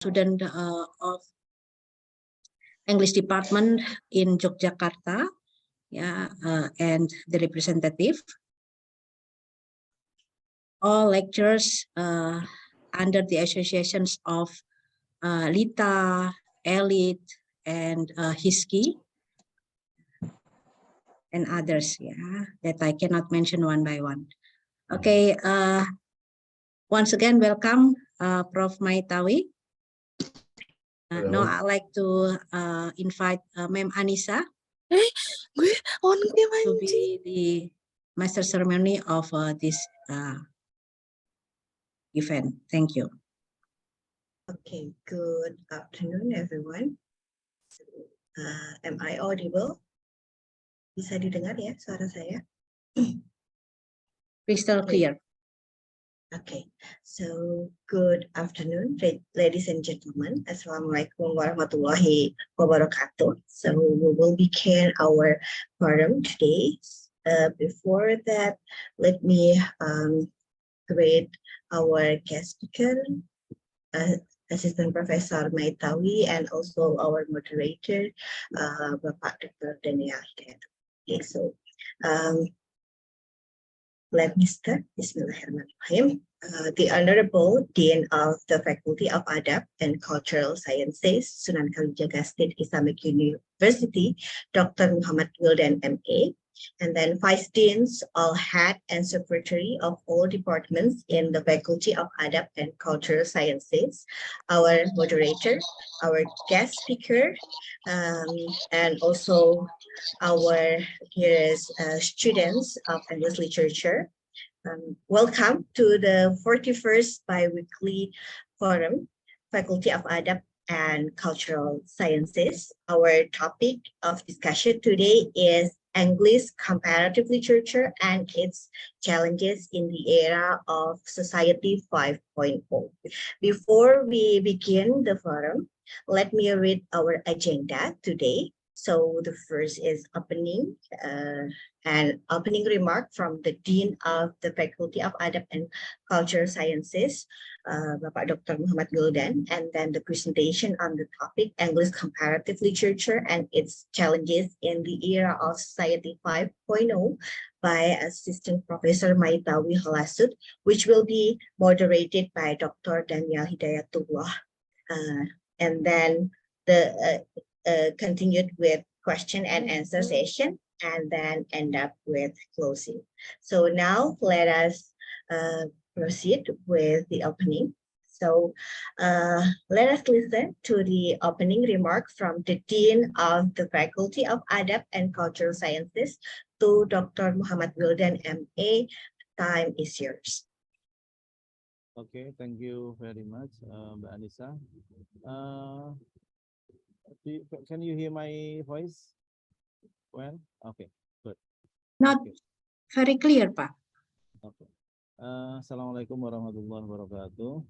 student of English department in Yogyakarta, and the representative. All lectures under the associations of Lita, Elite, and Hiski, and others, that I cannot mention one by one. Okay, once again, welcome, Prof. Maitawi. Now I'd like to invite Ma'am Anissa to be the master ceremony of this event. Thank you. Okay, good afternoon, everyone. Am I audible? Bisa didengar ya suara saya? Crystal clear. Okay, so good afternoon, ladies and gentlemen. Assalamualaikum warahmatullahi wabarakatuh. So we will begin our forum today. Before that, let me greet our guest speaker, Assistant Professor Maitawi, and also our moderator, Bapak Dr. Daniel Hidayat. Okay, so let me start. Bismillahirrahmanirrahim. The Honorable Dean of the Faculty of Adab and Cultural Sciences, Sunan Kalijaga State Islamic University, Dr. Muhammad Wildan, MA, and then Vice Deans, all head and secretary of all departments in the Faculty of Adab and Cultural Sciences, our moderator, our guest speaker, and also our dearest students of English literature. Welcome to the 41st Biweekly Forum, Faculty of Adab and Cultural Sciences. Our topic of discussion today is English comparative literature and its challenges in the era of Society 5.0. Before we begin the forum, let me read our agenda today. So the first is opening, an opening remark from the Dean of the Faculty of Adab and Cultural Sciences, Bapak Dr. Muhammad Wildan, and then the presentation on the topic English comparative literature and its challenges in the era of Society 5.0 by Assistant Professor Maitawi Halasud, which will be moderated by Dr. Daniel Hidayatullah. And then the continued with question and answer session, and then end up with closing. So now let us proceed with the opening. So let us listen to the opening remark from the Dean of the Faculty of Adab and Cultural Sciences to Dr. Muhammad Wildan, MA. Time is yours. Okay, thank you very much, Mbak Anissa. Can you hear my voice? Well, okay, good. Not very clear, Pak. Okay. Assalamualaikum warahmatullahi wabarakatuh.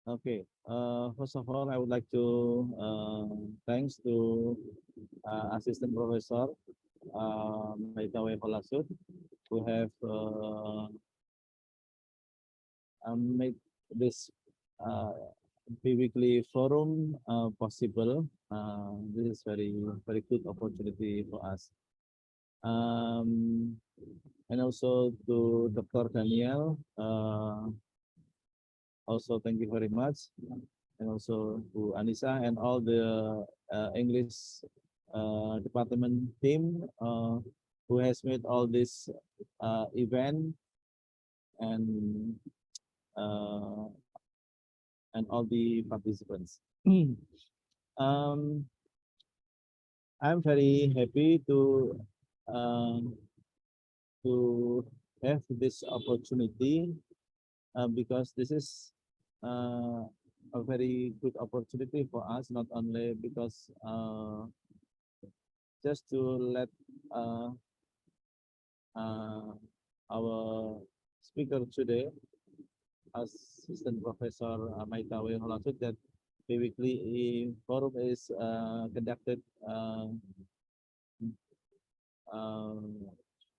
Okay. First of all, I would like to thanks to Assistant Professor Maitawi Halasud, who have made this biweekly forum possible. This is very good opportunity for us. And also to Dr. Daniel, also thank you very much. And also to Anissa and all the English department team who has made all this event and all the participants. I'm very happy to have this opportunity because this is a very good opportunity for us, not only because just to let our speaker today, Assistant Professor Maitawi Halasud, that the weekly forum is conducted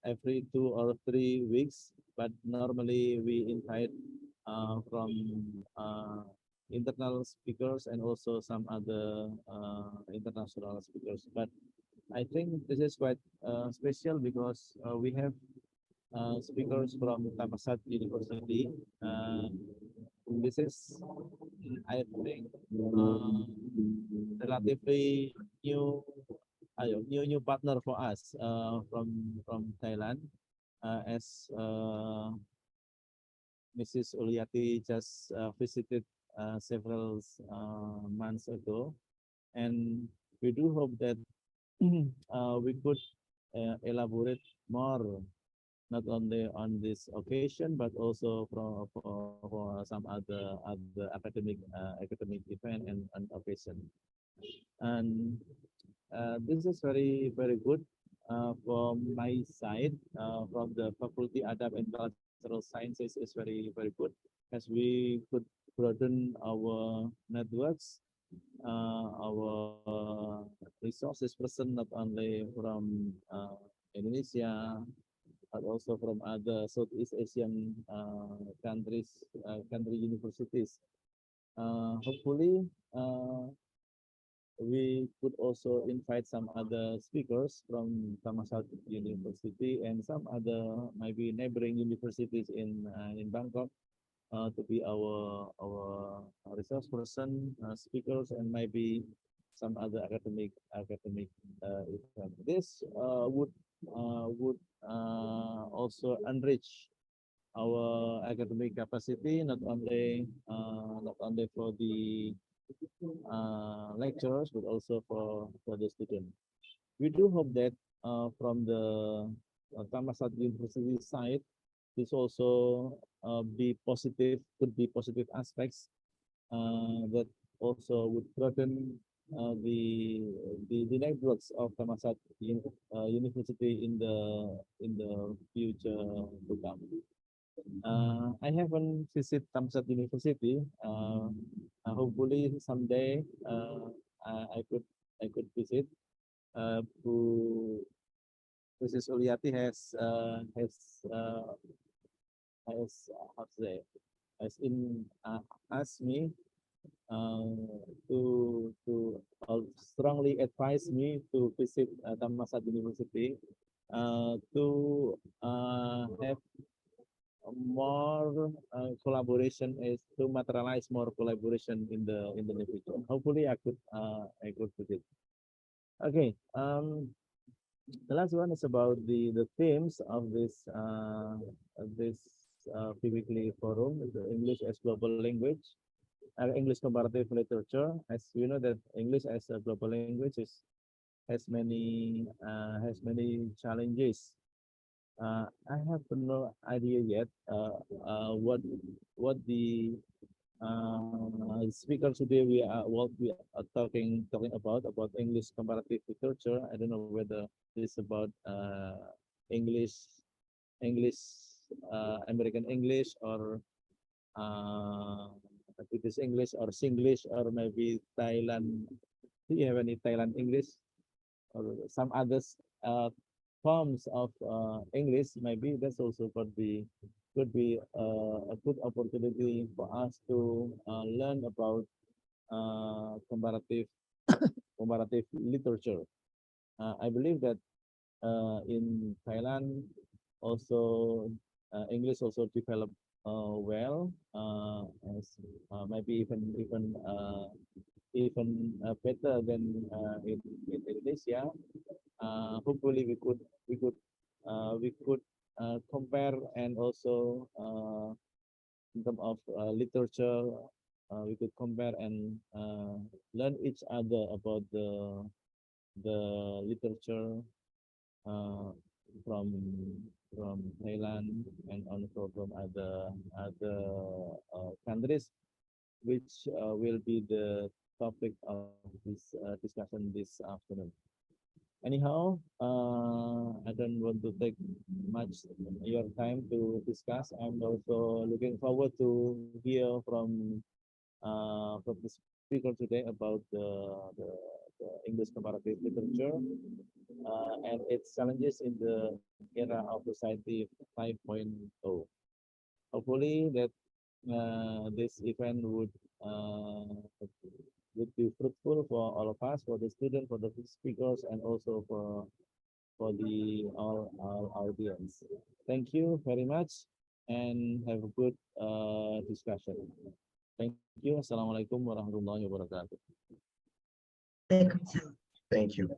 every 2 or 3 weeks, but normally we invite from internal speakers and also some other international speakers. But I think this is quite special because we have speakers from Thammasat University. This is, I think, relatively new partner for us from Thailand, as Mrs. Uliati just visited several months ago, and we do hope that we could elaborate more, not only on this occasion but also for some other academic event and occasion. And this is very good from my side. From the Faculty Adab and Cultural Sciences is very good, as we could broaden our networks, our resources person, not only from Indonesia but also from other Southeast Asian country universities. Hopefully, we could also invite some other speakers from Thammasat University and some other maybe neighboring universities in Bangkok to be our resource person, speakers, and maybe some other academic event. This would also enrich our academic capacity, not only for the lecturers but also for the student. We do hope that from the Thammasat University side, this also could be positive aspects that also would broaden the networks of Thammasat University in the future to come. I haven't visited Thammasat University. Hopefully someday I could visit. Who Mrs. Uliati has how to say, asked me to strongly advise me to visit Thammasat University to have more collaboration, is to materialize more collaboration in the near future. Hopefully, I could visit. Okay. The last one is about the themes of this weekly forum, the English as global language, English comparative literature. As you know, that English as a global language has many challenges. I have no idea yet what the speaker today we are talking about English comparative literature. I don't know whether this is about English English American English, or British English, or Singlish, or maybe Thailand. Do you have any Thailand English or some others forms of English? Maybe that's also could be a good opportunity for us to learn about comparative literature. I believe that in Thailand also English also developed well, as maybe even better than in Indonesia. Hopefully we could compare, and also in terms of literature, we could compare and learn each other about the literature from Thailand and also from other countries, which will be the topic of this discussion this afternoon. Anyhow, I don't want to take much your time to discuss. I'm also looking forward to hear from the speaker today about the English comparative literature and its challenges in the era of society 5.0. Hopefully that this event would be fruitful for all of us, for the students, for the speakers, and also for the all audience. Thank you very much, and have a good discussion. Thank you. Assalamualaikum warahmatullahi wabarakatuh. Thank you.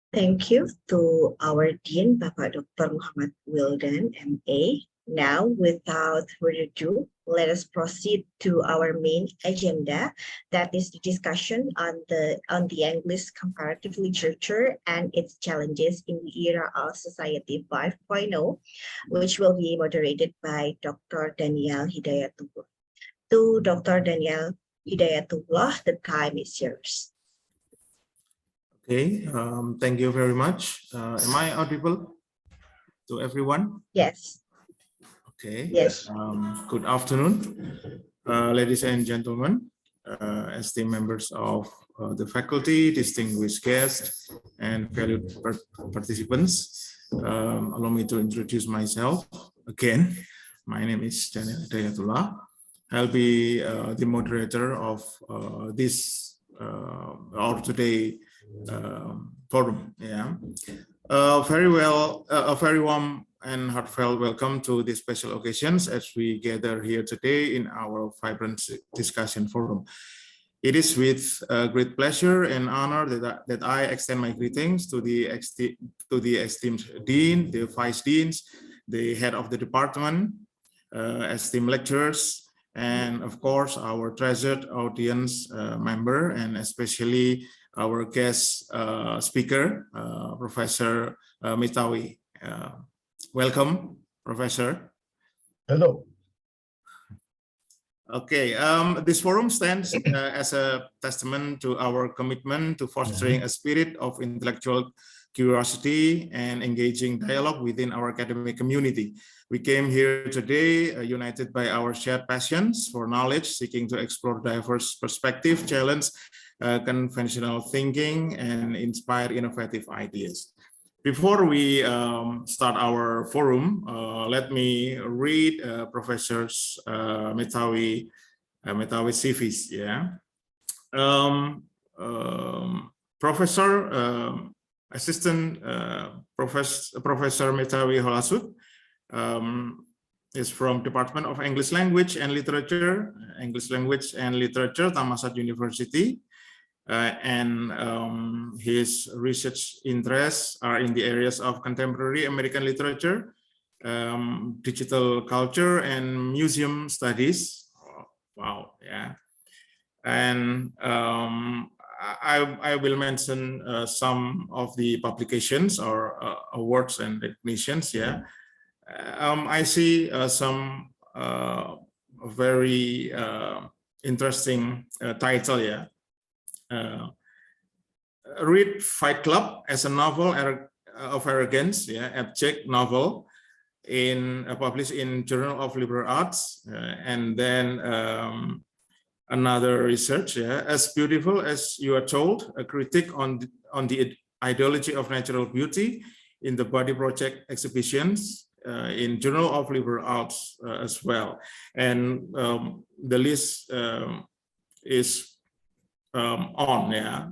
Thank you to our Dean, Bapak Dr. Muhammad Wildan, MA. Now, without further ado, let us proceed to our main agenda, that is the discussion on the English comparative literature and its challenges in the era of Society 5.0, which will be moderated by Dr. Daniel Hidayatullah. To Dr. Daniel Hidayatullah, the time is yours. Okay, thank you very much. Am I audible to everyone? Yes. Okay. Yes. Good afternoon, ladies and gentlemen, esteemed members of the faculty, distinguished guests, and valued participants. Allow me to introduce myself again. My name is Daniel Hidayatullah. I'll be the moderator of this or today forum. Yeah. A very warm and heartfelt welcome to this special occasions as we gather here today in our vibrant discussion forum. It is with great pleasure and honor that I extend my greetings to the esteemed dean, the vice deans, the head of the department, esteemed lecturers, and of course our treasured audience member, and especially our guest speaker, Professor Mitawi. Welcome, Professor. Hello. Okay, this forum stands as a testament to our commitment to fostering a spirit of intellectual curiosity and engaging dialogue within our academic community. We came here today united by our shared passions for knowledge, seeking to explore diverse perspectives, challenge conventional thinking, and inspire innovative ideas. Before we start our forum, let me read Professor's Mitawi CVs. Yeah, Professor Assistant Professor Mitawi Holasud is from Department of English Language and Literature, Thammasat University. And his research interests are in the areas of contemporary American literature, digital culture, and museum studies. Wow, yeah. And I will mention some of the publications or awards and recognitions. Yeah, I see some very interesting title. Yeah. Read Fight Club as a novel of arrogance, yeah, abject novel, published in Journal of Liberal Arts, and then another research, yeah, As Beautiful as You Are Told, a critique on the ideology of natural beauty in the Body Project exhibitions in Journal of Liberal Arts as well, and the list is on, yeah.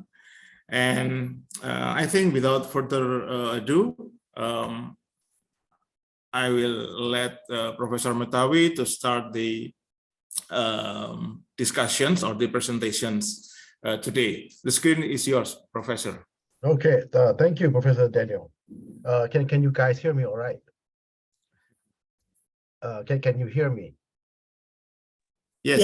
And I think without further ado, I will let Professor Mitawi to start the discussions or the presentations today. The screen is yours, Professor. Okay, thank you, Professor Daniel. Can you guys hear me all right? Can you hear me? Yes,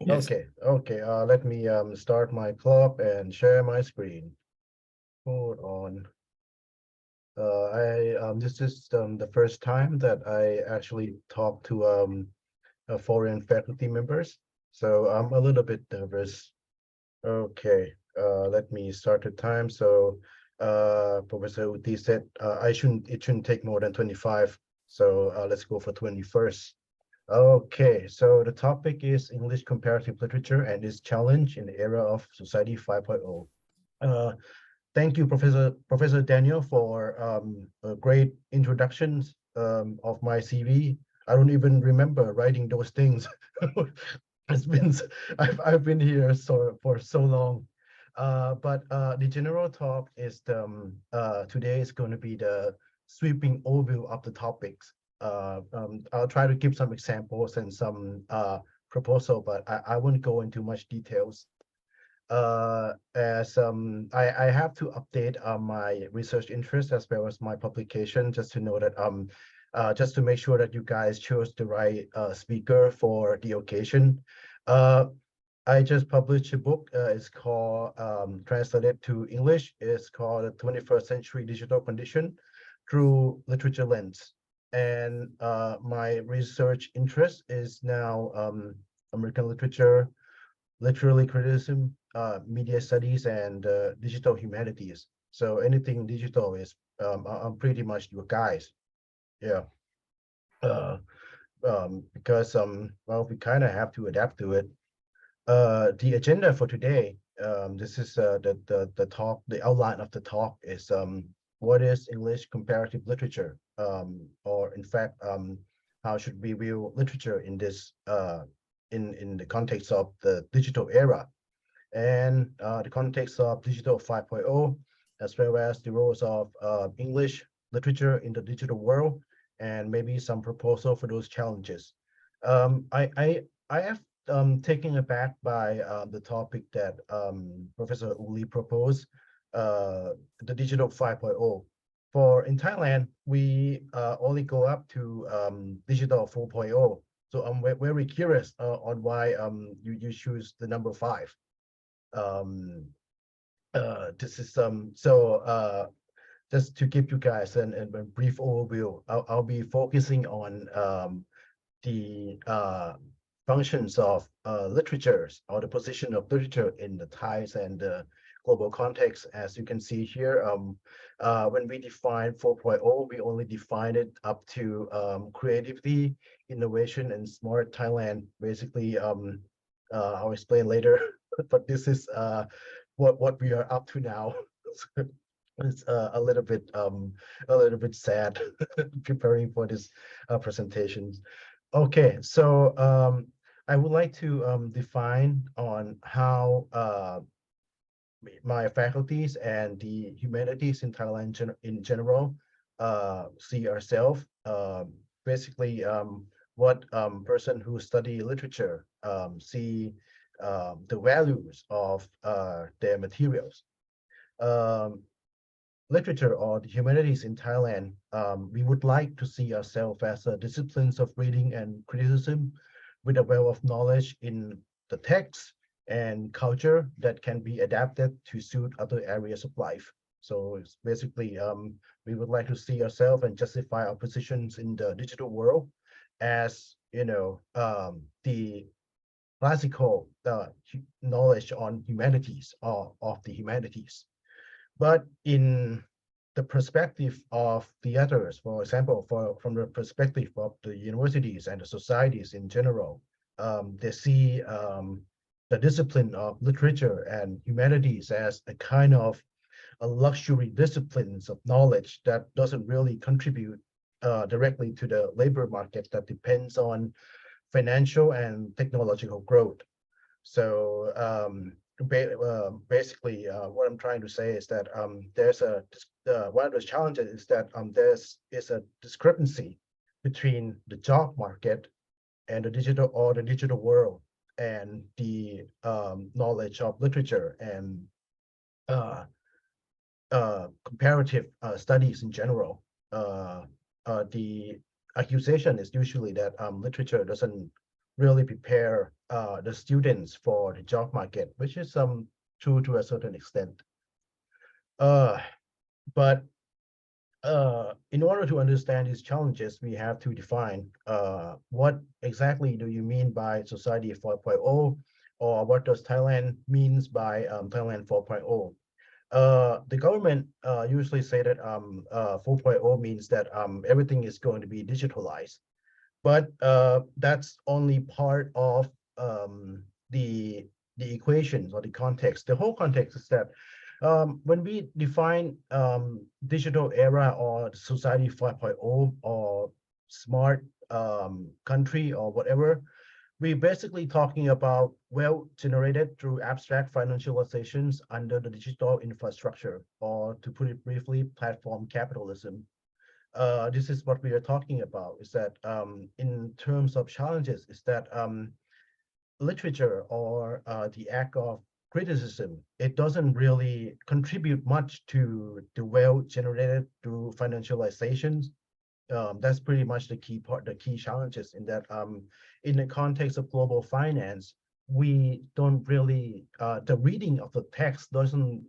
yes. Okay. Let me start my club and share my screen. Hold on. This is the first time that I actually talk to foreign faculty members, so I'm a little bit nervous. Okay, let me start the time. So Professor Uti said it shouldn't take more than 25. So let's go for 21st. Okay, so the topic is English comparative literature and its challenge in the era of Society 5.0. Thank you, Professor Daniel, for a great introductions of my CV. I don't even remember writing those things. It's been I've been here for so long. But the general talk is today is going to be the sweeping overview of the topics. I'll try to give some examples and some proposal, but I won't go into much details. As I have to update my research interest as well as my publication, just to know that just to make sure that you guys chose the right speaker for the occasion. I just published a book. It's called translated to English. It's called The 21st Century Digital Condition Through Literature Lens. And my research interest is now American literature, literary criticism, media studies, and digital humanities. So anything digital is I'm pretty much your guys. Yeah. Because well, we kind of have to adapt to it. The agenda for today, this is the talk, the outline of the talk is what is English comparative literature, or in fact, how should we view literature in this in the context of the digital era, and the context of digital 5.0, as well as the roles of English literature in the digital world, and maybe some proposal for those challenges. I have taken aback by the topic that Professor Uli proposed, the digital 5.0. For in Thailand, we only go up to digital 4.0. So I'm very curious on why you choose the number 5. This is just to give you guys a brief overview. I'll be focusing on the functions of literatures, or the position of literature in the Thais and the global context. As you can see here, when we define 4.0, we only define it up to creativity, innovation, and smart Thailand. Basically, I'll explain later, but this is what we are up to now. It's a little bit sad preparing for this presentation. Okay, so I would like to define on how my faculties and the humanities in Thailand in general see ourselves. Basically, what person who study literature see the values of their materials. Literature or the humanities in Thailand, we would like to see ourselves as disciplines of reading and criticism with a wealth of knowledge in the text and culture that can be adapted to suit other areas of life. So it's basically, we would like to see ourselves and justify our positions in the digital world as, you know, the classical knowledge on humanities or of the humanities. But in the perspective of the others, for example, from the perspective of the universities and the societies in general, they see the discipline of literature and humanities as a kind of a luxury disciplines of knowledge that doesn't really contribute directly to the labor market that depends on financial and technological growth. So basically, what I'm trying to say is that there's one of the challenges is that there's a discrepancy between the job market and the digital world, and the knowledge of literature and comparative studies in general. The accusation is usually that literature doesn't really prepare the students for the job market, which is true to a certain extent. But in order to understand these challenges, we have to define what exactly do you mean by Society 4.0, or what does Thailand means by Thailand 4.0. The government usually say that 4.0 means that everything is going to be digitalized. but that's only part of the equations or the context. The whole context is that when we define digital era or society 5.0 or smart country or whatever, we're basically talking about wealth generated through abstract financializations under the digital infrastructure, or to put it briefly, platform capitalism. This is what we are talking about, is that in terms of challenges, is that literature or the act of criticism, it doesn't really contribute much to the wealth generated through financializations. That's pretty much the key part, the key challenges in that in the context of global finance, we don't really, the reading of the text doesn't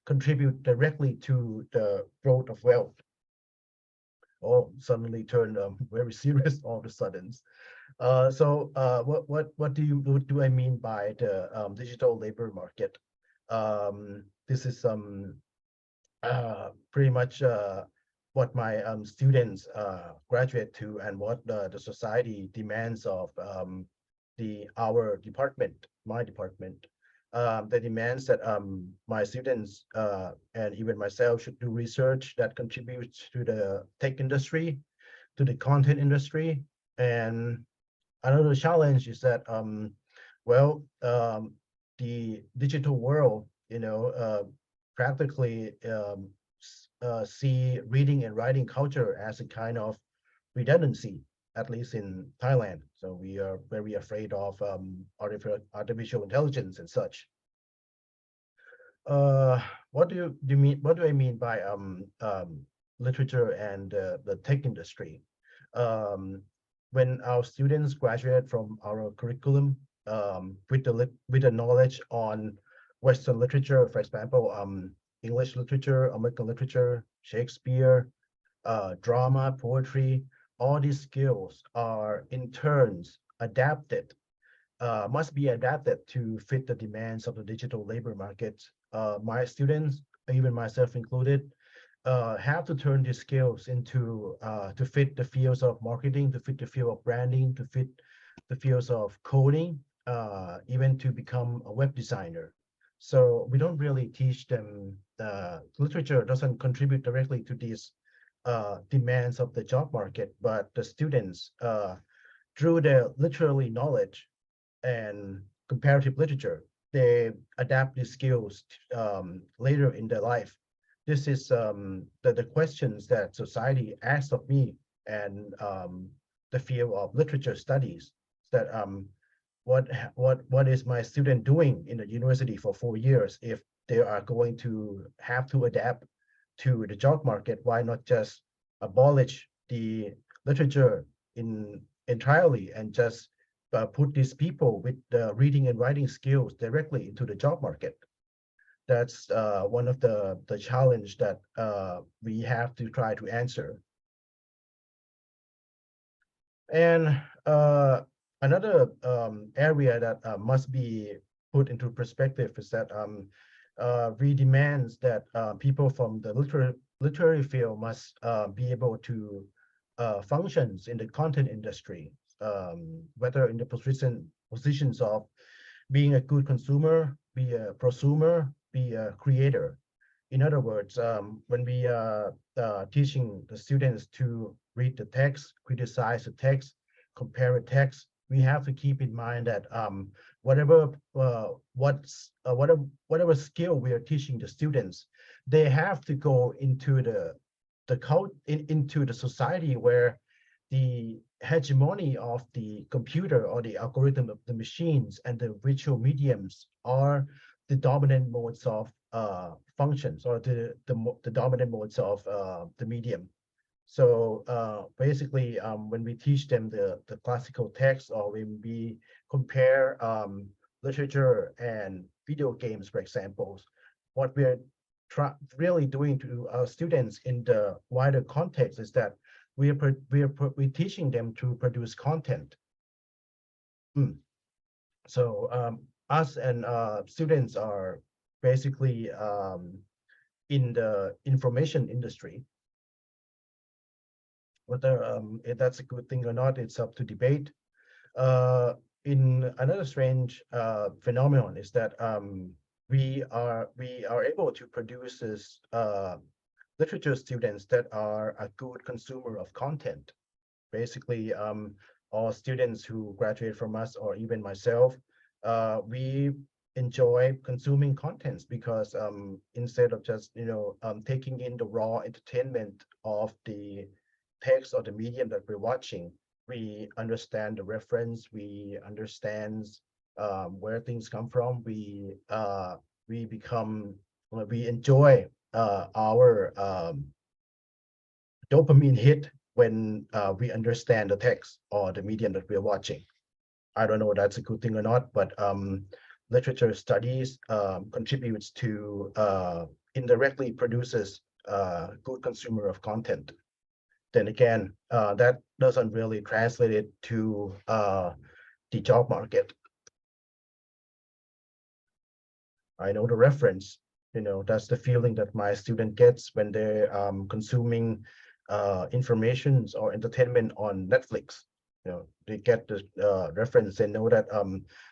contribute directly to the growth of wealth, or suddenly turn very serious all of a sudden. What do I mean by the digital labor market? This is pretty much what my students graduate to, and what the society demands of our department, my department. That demands that my students and even myself should do research that contributes to the tech industry, to the content industry. And another challenge is that the digital world, practically see reading and writing culture as a kind of redundancy, at least in Thailand. So we are very afraid of artificial intelligence and such. What do you mean? What do I mean by literature and the tech industry? When our students graduate from our curriculum with the knowledge on Western literature, for example, English literature, American literature, Shakespeare, drama, poetry, all these skills are in turns adapted, must be adapted to fit the demands of the digital labor market. My students, even myself included, have to turn these skills into to fit the fields of marketing, to fit the field of branding, to fit the fields of coding, even to become a web designer. So we don't really teach them, literature doesn't contribute directly to these demands of the job market, but the students, through their literary knowledge and comparative literature, they adapt these skills later in their life. This is the questions that society asks of me, and the field of literature studies, that what is my student doing in the university for 4 years if they are going to have to adapt to the job market? Why not just abolish the literature entirely and just put these people with the reading and writing skills directly into the job market? That's one of the challenge that we have to try to answer. And another area that must be put into perspective is that we demand that people from the literary field must be able to functions in the content industry, whether in the positions of being a good consumer, be a prosumer, be a creator. In other words, when we are teaching the students to read the text, criticize the text, compare a text, we have to keep in mind that whatever skill we are teaching the students, they have to go into into the society where the hegemony of the computer or the algorithm of the machines and the visual mediums are the dominant modes of functions, or the dominant modes of the medium. So basically, when we teach them the classical text, or when we compare literature and video games, for example, what we're really doing to our students in the wider context is that we're teaching them to produce content. So us and students are basically in the information industry. Whether if that's a good thing or not, it's up to debate. In another strange phenomenon is that we are able to produce this literature students that are a good consumer of content. Basically, all students who graduate from us, or even myself, we enjoy consuming contents because instead of just taking in the raw entertainment of the text or the medium that we're watching, we understand the reference, we understand where things come from, we become we enjoy our dopamine hit when we understand the text or the medium that we're watching. I don't know if that's a good thing or not, but literature studies contributes to indirectly produces good consumer of content. Then again, that doesn't really translate it to the job market. I know the reference, that's the feeling that my student gets when they're consuming information or entertainment on Netflix. They get the reference. They know that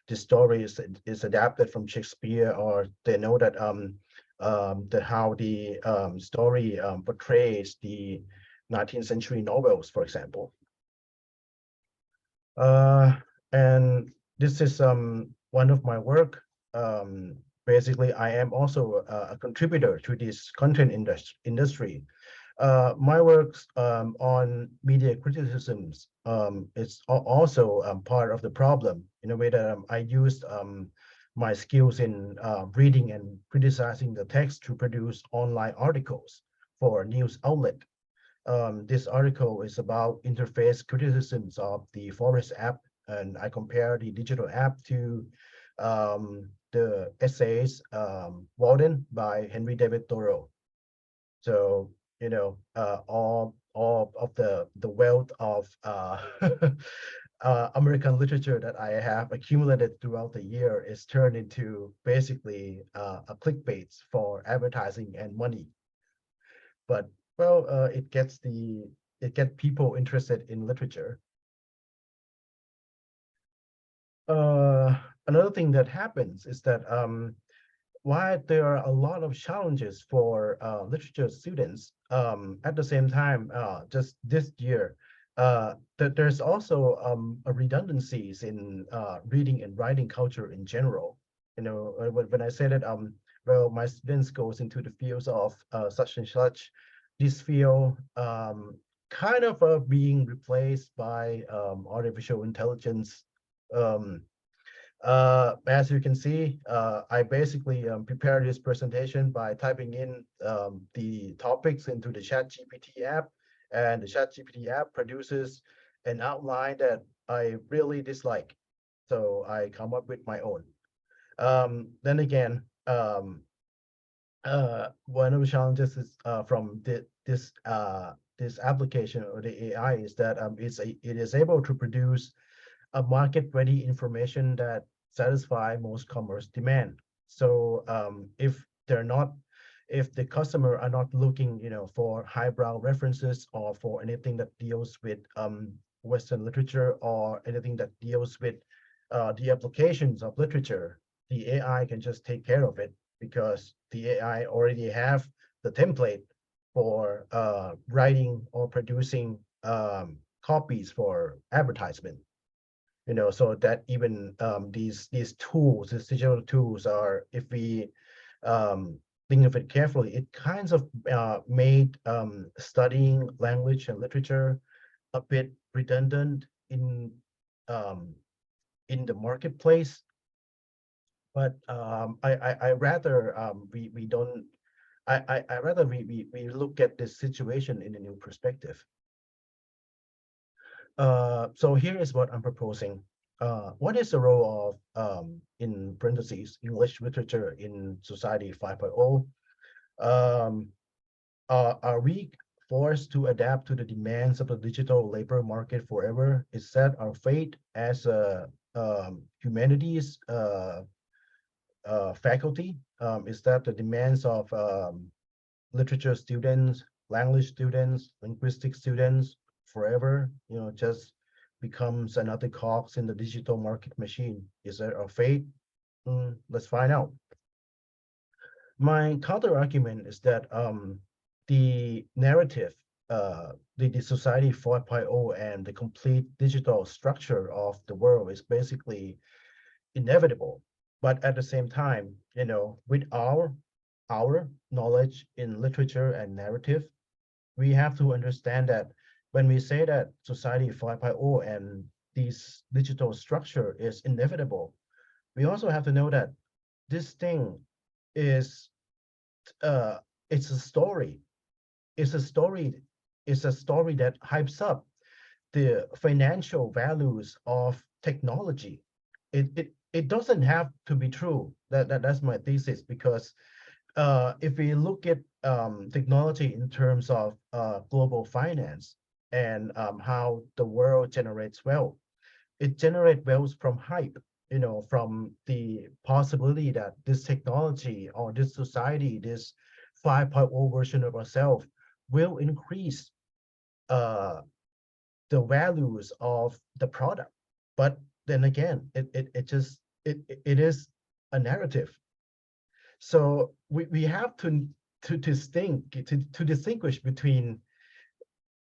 the story is adapted from Shakespeare, or they know that how the story portrays the 19th century novels, for example. And this is one of my work. Basically, I am also a contributor to this content industry. My works on media criticisms is also part of the problem, in a way that I used my skills in reading and criticizing the text to produce online articles for news outlet. This article is about interface criticisms of the Forest app, and I compare the digital app to the essays Walden by Henry David Thoreau. So, all of the wealth of American literature that I have accumulated throughout the year is turned into basically a clickbait for advertising and money. But well, it gets people interested in literature. Another thing that happens is that while there are a lot of challenges for literature students, at the same time, just this year, that there's also a redundancies in reading and writing culture in general. When I say that, well, my students goes into the fields of such and such, this field kind of being replaced by artificial intelligence. Um, as you can see, I basically prepared this presentation by typing in the topics into the ChatGPT app, and the ChatGPT app produces an outline that I really dislike. So I come up with my own. Then again, one of the challenges is from this application or the AI is that it is able to produce a market-ready information that satisfy most commerce demand. So if the customer are not looking, for highbrow references or for anything that deals with Western literature or anything that deals with the applications of literature, the AI can just take care of it because the AI already have the template for writing or producing copies for advertisement. So that even these tools, these digital tools are, if we think of it carefully, it kinds of made studying language and literature a bit redundant in the marketplace. But I rather we don't I rather we look at this situation in a new perspective. So here is what I'm proposing. What is the role of, in parentheses, English literature in society 5.0? Are we forced to adapt to the demands of the digital labor market forever? Is that our fate as a humanities faculty? Is that the demands of literature students, language students, linguistic students forever, just becomes another cogs in the digital market machine? Is there a fate? Let's find out. My counter argument is that the narrative, the society 4.0 and the complete digital structure of the world is basically inevitable. But at the same time, with our knowledge in literature and narrative, we have to understand that when we say that society 5.0 and this digital structure is inevitable, we also have to know that this thing is uh it's a story. It's a story, it's a story that hypes up the financial values of technology. It doesn't have to be true. That's my thesis, because if we look at technology in terms of global finance and how the world generates wealth, it generates wealth from hype, from the possibility that this technology or this society, this 5.0 version of ourselves will increase uh, the values of the product. But then again, it is a narrative. So we have to distinguish between,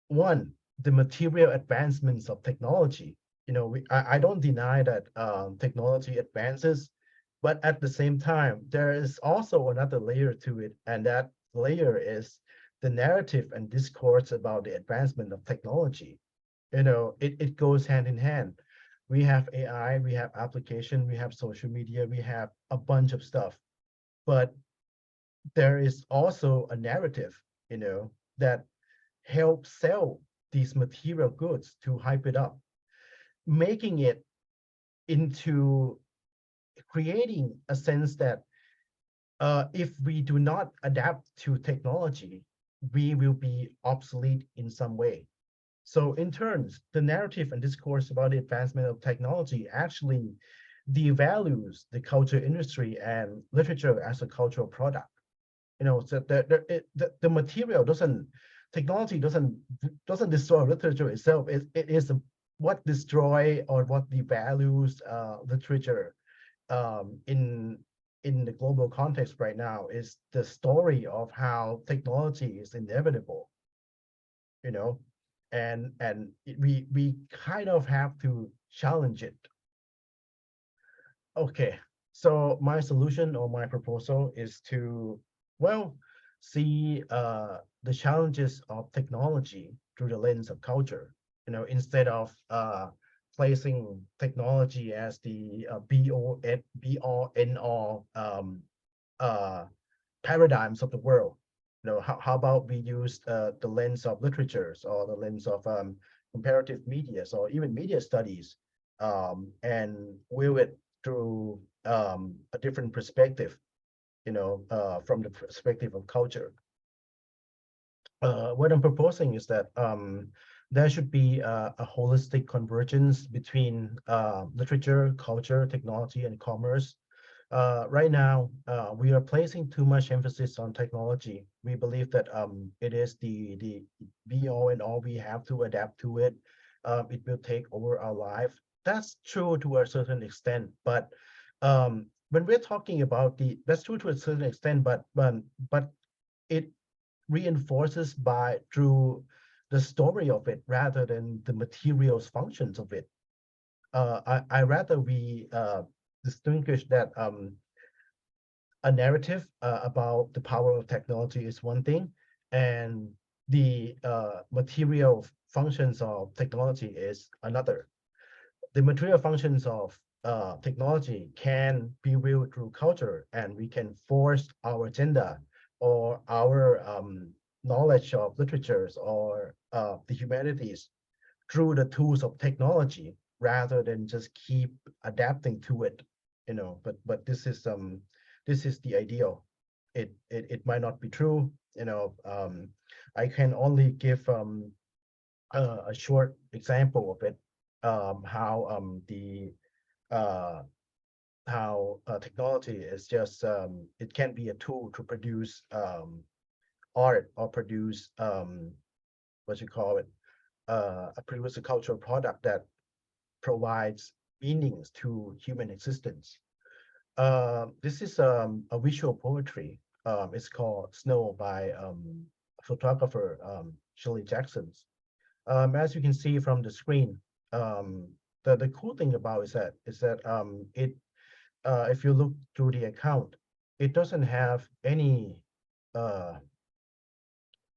one, the material advancements of technology. I don't deny that technology advances, but at the same time, there is also another layer to it, and that layer is the narrative and discourse about the advancement of technology. It goes hand in hand. We have AI, we have application, we have social media, we have a bunch of stuff, but there is also a narrative, that helps sell these material goods to hype it up, making it into creating a sense that if we do not adapt to technology, we will be obsolete in some way. So in turns, the narrative and discourse about the advancement of technology actually devalues the culture industry and literature as a cultural product. So the material technology doesn't destroy literature itself. It is what destroy or what devalues literature in the global context right now is the story of how technology is inevitable, and we kind of have to challenge it. Okay, so my solution or my proposal is to, well, see the challenges of technology through the lens of culture, instead of placing technology as the be all end all paradigms of the world. How about we use the lens of literatures or the lens of comparative medias or even media studies, and view it through a different perspective, from the perspective of culture. What I'm proposing is that there should be a holistic convergence between literature, culture, technology, and commerce. Right now, we are placing too much emphasis on technology. We believe that it is the be all and all. We have to adapt to it. It will take over our life. That's true to a certain extent, but when we're talking about that's true to a certain extent, but it reinforces through the story of it rather than the materials functions of it. I rather we distinguish that a narrative about the power of technology is one thing, and the material functions of technology is another. The material functions of technology can be viewed through culture, and we can force our agenda or our knowledge of literatures or the humanities through the tools of technology rather than just keep adapting to it. But this is the ideal. It might not be true. I can only give a short example of it, how technology is just it can be a tool to produce art or produce what you call it produce a cultural product that provides meanings to human existence. This is a visual poetry. It's called Snow by photographer Shirley Jackson. As you can see from the screen, the cool thing about is that if you look through the account, it doesn't have uh,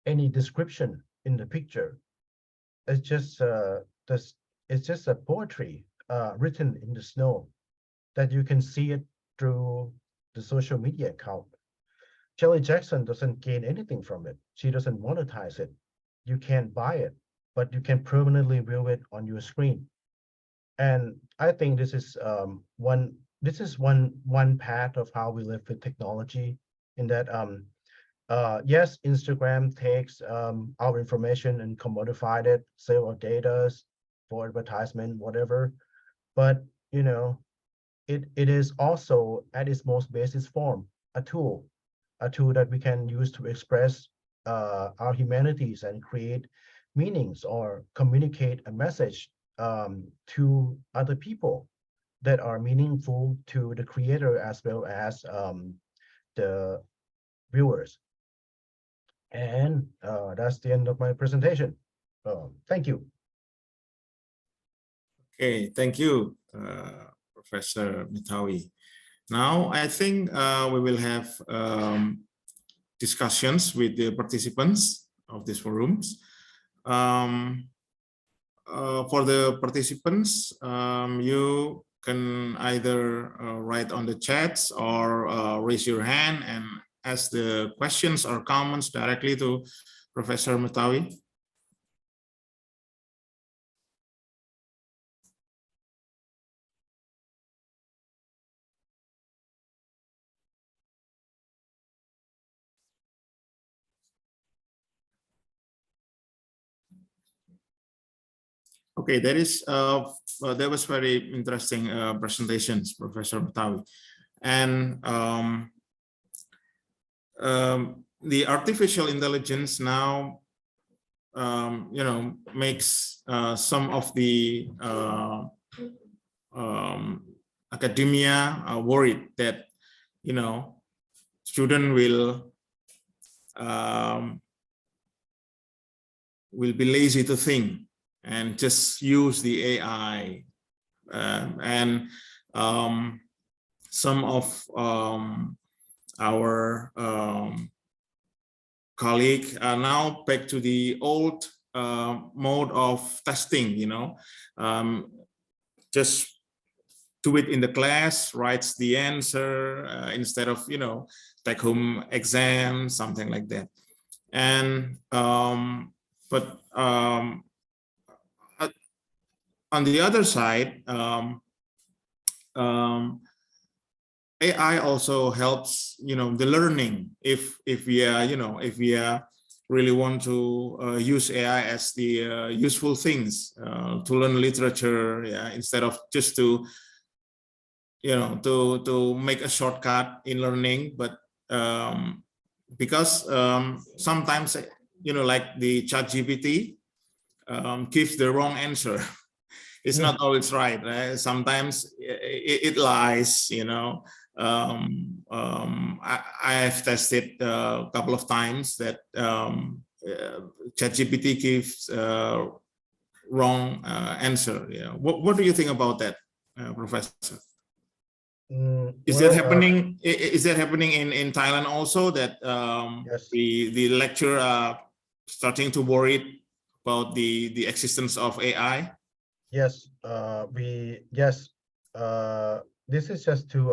any description in the picture. It's just this it's just a poetry written in the snow that you can see it through the social media account. Shirley Jackson doesn't gain anything from it. She doesn't monetize it. You can't buy it, but you can permanently view it on your screen. And I think this is one path of how we live with technology. In that, yes, Instagram takes our information and commodified it, sell our data for advertisement, whatever. But you know, it is also at its most basic form a tool that we can use to express our humanities and create meanings or communicate a message to other people that are meaningful to the creator as well as the viewers. And that's the end of my presentation. Thank you. Okay, thank you, Professor Mitawi. Now, I think we will have discussions with the participants of these forums. For the participants, you can either write on the chats or raise your hand and ask the questions or comments directly to Professor Mitawi. Okay, that was very interesting presentations, Professor Mitawi, and the artificial intelligence now, makes some of the academia worried that student will be lazy to think and just use the AI, and some of our colleagues are now back to the old mode of testing, just do it in the class, writes the answer instead of, take home exam, something like that. And but on the other side, AI also helps, the learning. If we are really want to use AI as the useful things to learn literature, instead of just to make a shortcut in learning, but because sometimes like the ChatGPT gives the wrong answer. It's not always right. Sometimes it lies. I have tested a couple of times that ChatGPT gives wrong answer. What do you think about that, Professor? Is that happening? Is that happening in Thailand also? That Yes. the lecturer are starting to worry about the existence of AI? Yes, this is just to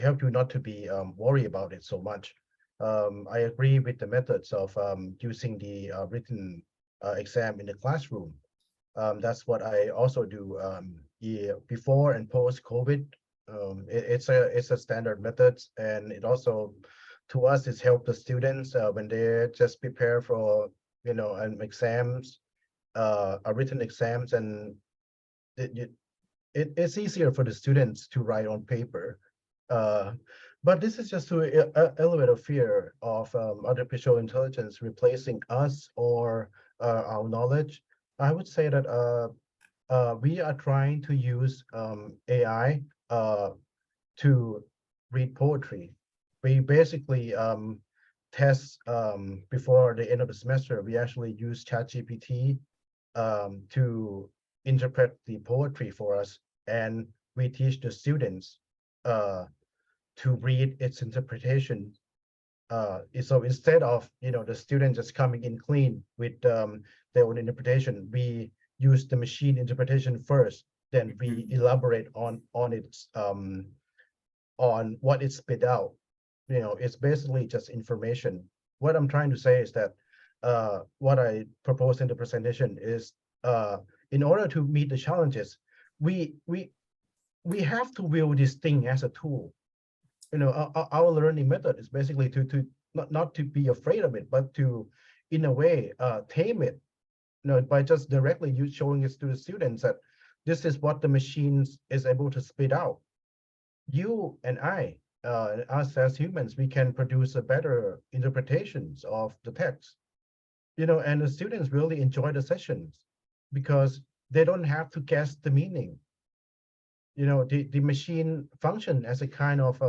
help you not to be worried about it so much. I agree with the methods of using the written exam in the classroom. That's what I also do before and post COVID. It's a standard method, and it also, to us, it's helped the students when they just prepare for exams, written exams, and it's easier for the students to write on paper. But this is just to elevate a fear of artificial intelligence replacing us or our knowledge. I would say that we are trying to use AI to read poetry. We basically test before the end of the semester. We actually use ChatGPT to interpret the poetry for us, and we teach the students to read its interpretation. So instead of the student just coming in clean with their own interpretation, we use the machine interpretation first, then we elaborate on its on what it spit out. It's basically just information. What I'm trying to say is that what I propose in the presentation is in order to meet the challenges, we have to view this thing as a tool. Our learning method is basically to not to be afraid of it, but to, in a way, tame it. By just directly showing it to the students that this is what the machine is able to spit out. You and I, us as humans, we can produce a better interpretations of the text. And the students really enjoy the sessions because they don't have to guess the meaning. The machine function as a kind of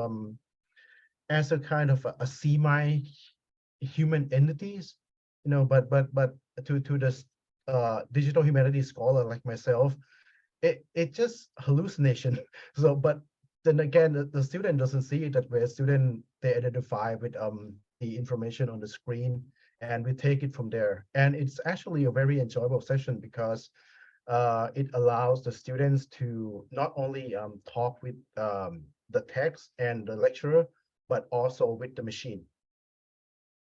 a semi-human entities, but to the digital humanities scholar like myself, it just hallucination. So, but then again, the student doesn't see it that way. Student, they identify with the information on the screen, and we take it from there. And it's actually a very enjoyable session because it allows the students to not only talk with the text and the lecturer, but also with the machine.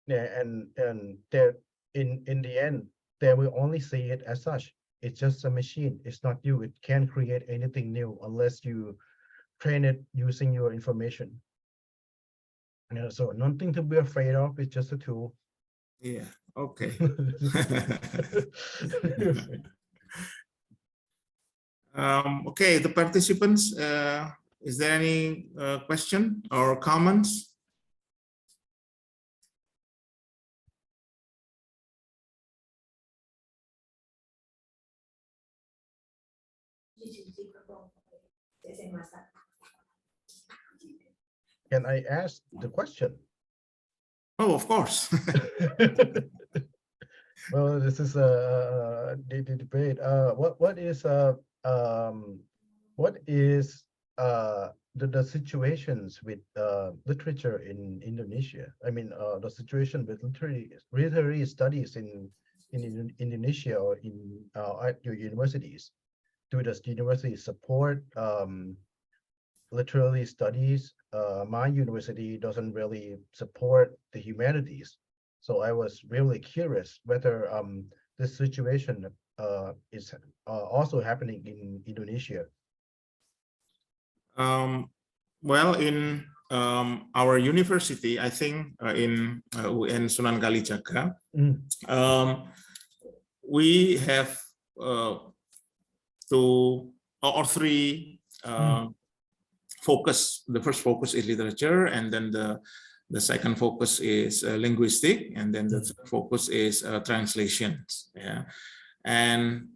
Yeah, and they're in the end, they will only see it as such. It's just a machine. It's not you. It can't create anything new unless you train it using your information. So nothing to be afraid of. It's just a tool. Yeah. Okay. Okay, the participants, is there any question or comments? Can I ask the question? Oh, of course. Well, this is the debate. What is the situations with literature in Indonesia? I mean, the situation with literary studies in Indonesia or in at your universities. Do the universities support literary studies? My university doesn't really support the humanities. So I was really curious whether this situation is also happening in Indonesia. Well, in our university, I think in UN Sunan Kalijaga, we have two or three focus. The first focus is literature, and then the second focus is linguistic, and then the third focus is translations. Yeah, and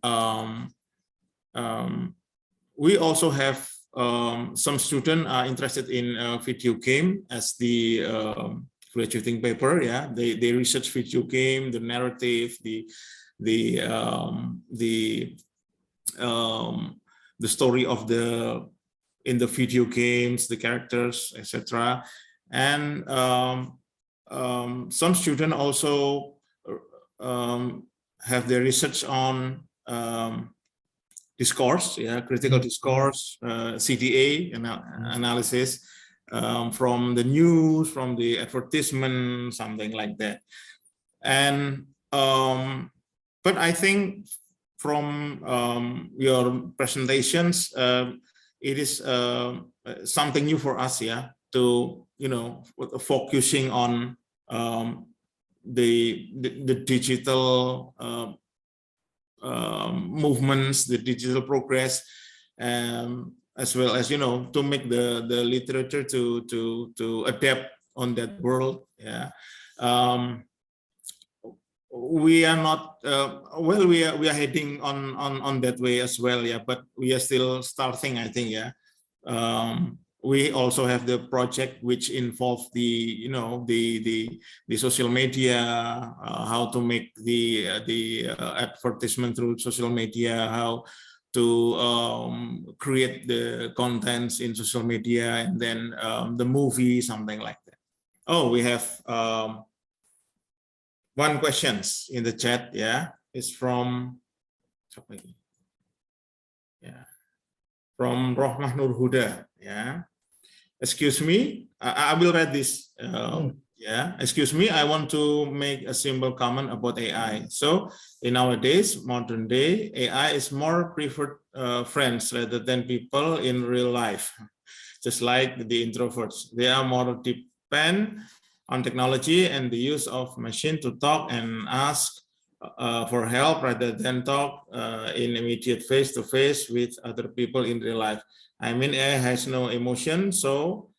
we also have some students are interested in video game as the graduating paper. Yeah, they research video game, the narrative, the story of in the video games, the characters, etc. And some students also have their research on discourse, critical discourse, CDA analysis from the news, from the advertisement, something like that. And but I think from your presentations, it is something new for us, to focusing on the digital movements, the digital progress, as well as, to make the literature to adapt on that world. Yeah. We are not well, we are heading on that way as well. Yeah, but we are still starting, I think. Yeah. We also have the project which involve the the social media, how to make the advertisement through social media, how to create the contents in social media, and then the movie, something like that. Oh, we have one questions in the chat. Yeah, it's from from Rohmah Nur Huda. Yeah, excuse me, I will read this. Yeah, excuse me, I want to make a simple comment about AI. So in nowadays, modern day, AI is more preferred friends rather than people in real life. Just like the introverts, they are more depend on technology and the use of machine to talk and ask for help rather than talk in immediate face-to-face with other people in real life. I mean, AI has no emotion, so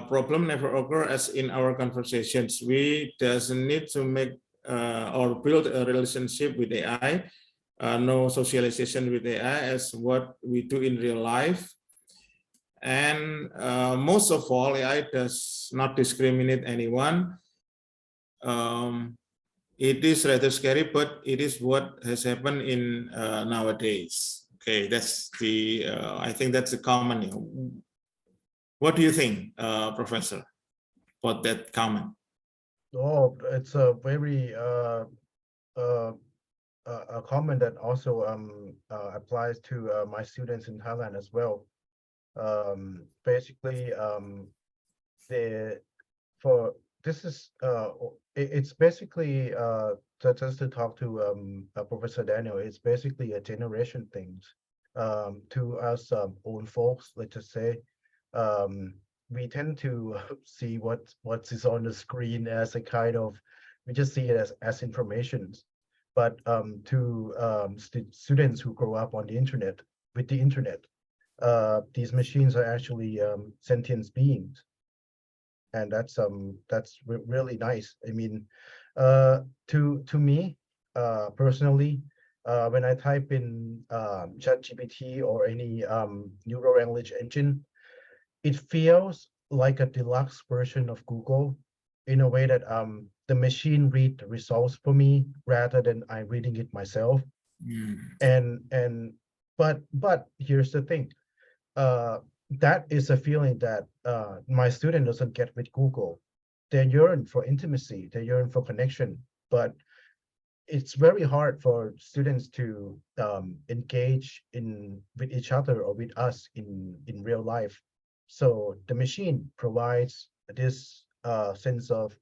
problem never occur as in our conversations. We doesn't need to make or build a relationship with AI. No socialization with AI as what we do in real life. And most of all, AI does not discriminate anyone. It is rather scary, but it is what has happened in nowadays. Okay, that's the, I think that's a common. What do you think, Professor, about that comment? Oh, it's a very a comment that also applies to my students in Thailand as well. Basically, the for this is it's basically just to talk to Professor Daniel. It's basically a generation thing. To us old folks, let's just say, we tend to see what is on the screen as a kind of, we just see it as information. But to students who grow up on the internet, with the internet, these machines are actually sentient beings, and that's really nice. I mean, to me personally, when I type in ChatGPT or any neural language engine, it feels like a deluxe version of Google, in a way that the machine read the results for me rather than I reading it myself. And but here's the thing, that is a feeling that my student doesn't get with Google. They yearn for intimacy, they yearn for connection, but it's very hard for students to engage with each other or with us in real life. So the machine provides this sense of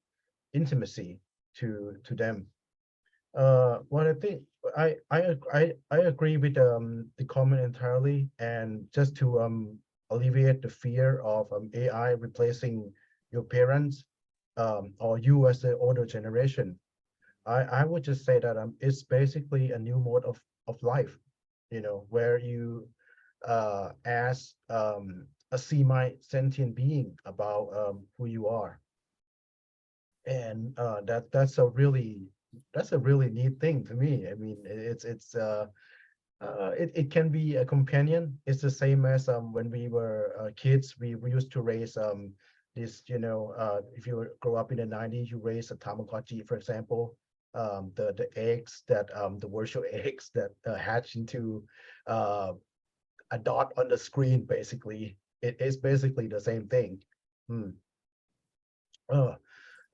intimacy to them. What I think, I agree with the comment entirely, and just to alleviate the fear of AI replacing your parents or you as the older generation, I would just say that it's basically a new mode of life, where you ask a semi-sentient being about who you are, and that's a really neat thing to me. I mean, it can be a companion. It's the same as when we were kids, we used to raise this, if you grow up in the 90s, you raise a Tamagotchi, for example, the eggs that the virtual eggs that hatch into a dot on the screen. Basically, it is basically the same thing.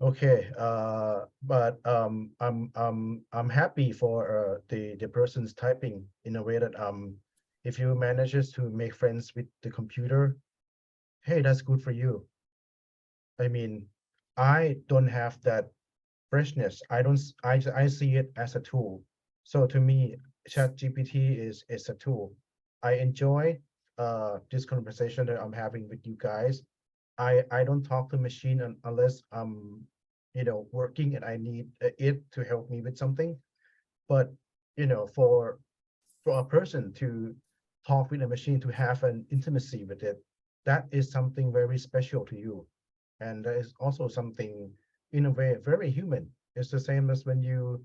Okay, but I'm happy for the person's typing, in a way that if you manages to make friends with the computer, hey, that's good for you. I mean, I don't have that freshness. I see it as a tool. So to me, ChatGPT is a tool. I enjoy this conversation that I'm having with you guys. I don't talk to machine unless I'm working and I need it to help me with something. But for a person to talk with a machine, to have an intimacy with it, that is something very special to you. And that is also something, in a way, very human. It's the same as when you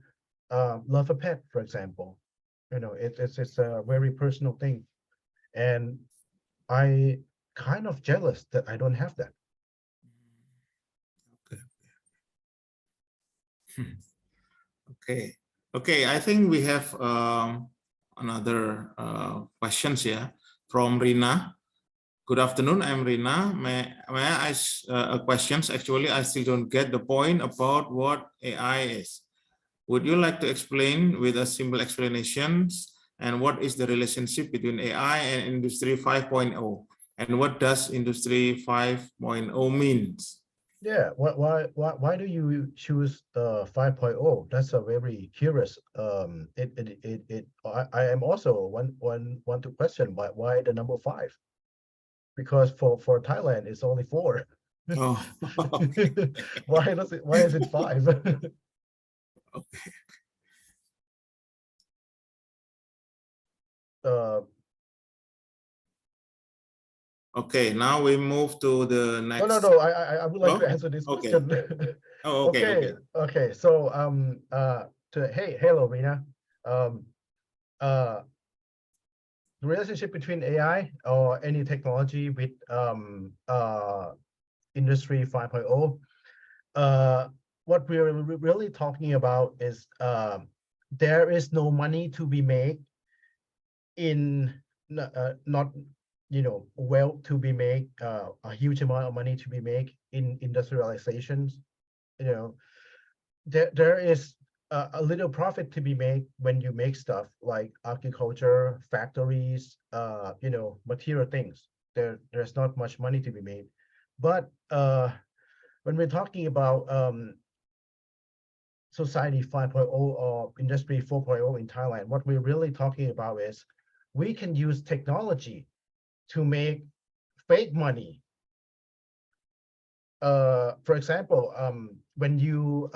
love a pet, for example. You know, it's a very personal thing. And I kind of jealous that I don't have that. Okay. Okay, I think we have another questions here from Rina. Good afternoon, I'm Rina. May I ask a questions? Actually, I still don't get the point about what AI is. Would you like to explain with a simple explanations, and what is the relationship between AI and Industry 5.0? And what does Industry 5.0 means? Yeah, why do you choose the 5.0? That's a very curious. I am also want to question why the number 5? Because for Thailand it's only 4. Oh, Why is it 5? okay. Okay, now we move to the next. No. I would like to Oh, answer this okay. question. Oh, okay. Okay. So hello, Rina. The relationship between AI or any technology with Industry 5.0. What we're really talking about is there is no money to be made in not wealth to be made, a huge amount of money to be made in industrializations. There is a little profit to be made when you make stuff like agriculture, factories, material things. There's not much money to be made. But when we're talking about Society 5.0 or Industry 4.0 in Thailand, what we're really talking about is we can use technology to make fake money. For example, when you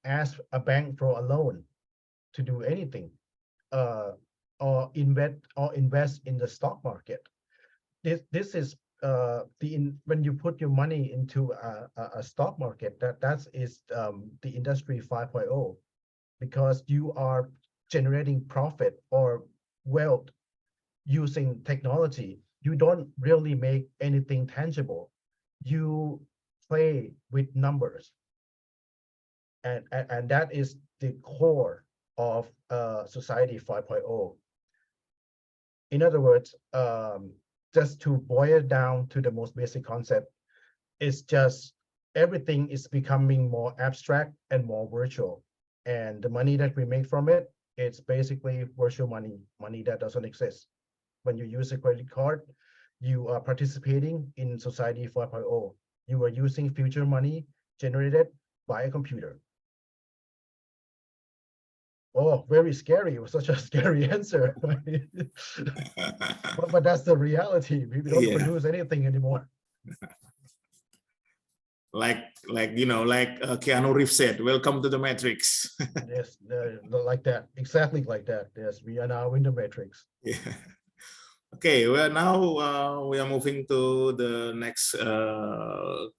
ask a bank for a loan to do anything, or invest in the stock market, this is when you put your money into a stock market, that is the Industry 5.0, because you are generating profit or wealth using technology. You don't really make anything tangible. You play with numbers, and that is the core of Society 5.0. In other words, just to boil it down to the most basic concept, it's just everything is becoming more abstract and more virtual, and the money that we make from it, it's basically virtual money that doesn't exist. When you use a credit card, you are participating in Society 5.0. You are using future money generated by a computer. Oh, very scary. It was such a scary answer. but that's the reality. We don't produce anything anymore. Like Keanu Reeves said, welcome to the Matrix. Yes, like that. Exactly like that. Yes, we are now in the Matrix. Yeah. Okay, well, now we are moving to the next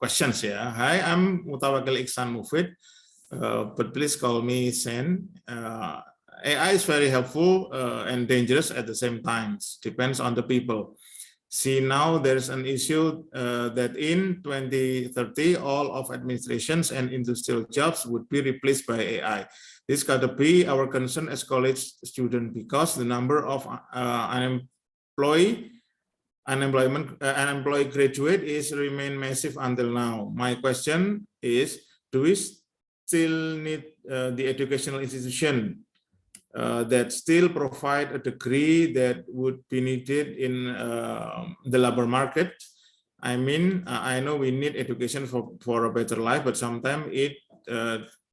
questions. Yeah. Hi, I'm Mutawakil Iksan Mufid, but please call me Sen. AI is very helpful and dangerous at the same time. Depends on the people. See, now there's an issue that in 2030, all of administrations and industrial jobs would be replaced by AI. This got to be our concern as college students, because the number of unemployed graduate is remain massive until now. My question is, do we still need the educational institution that still provide a degree that would be needed in the labor market? I mean, I know we need education for a better life, but sometimes it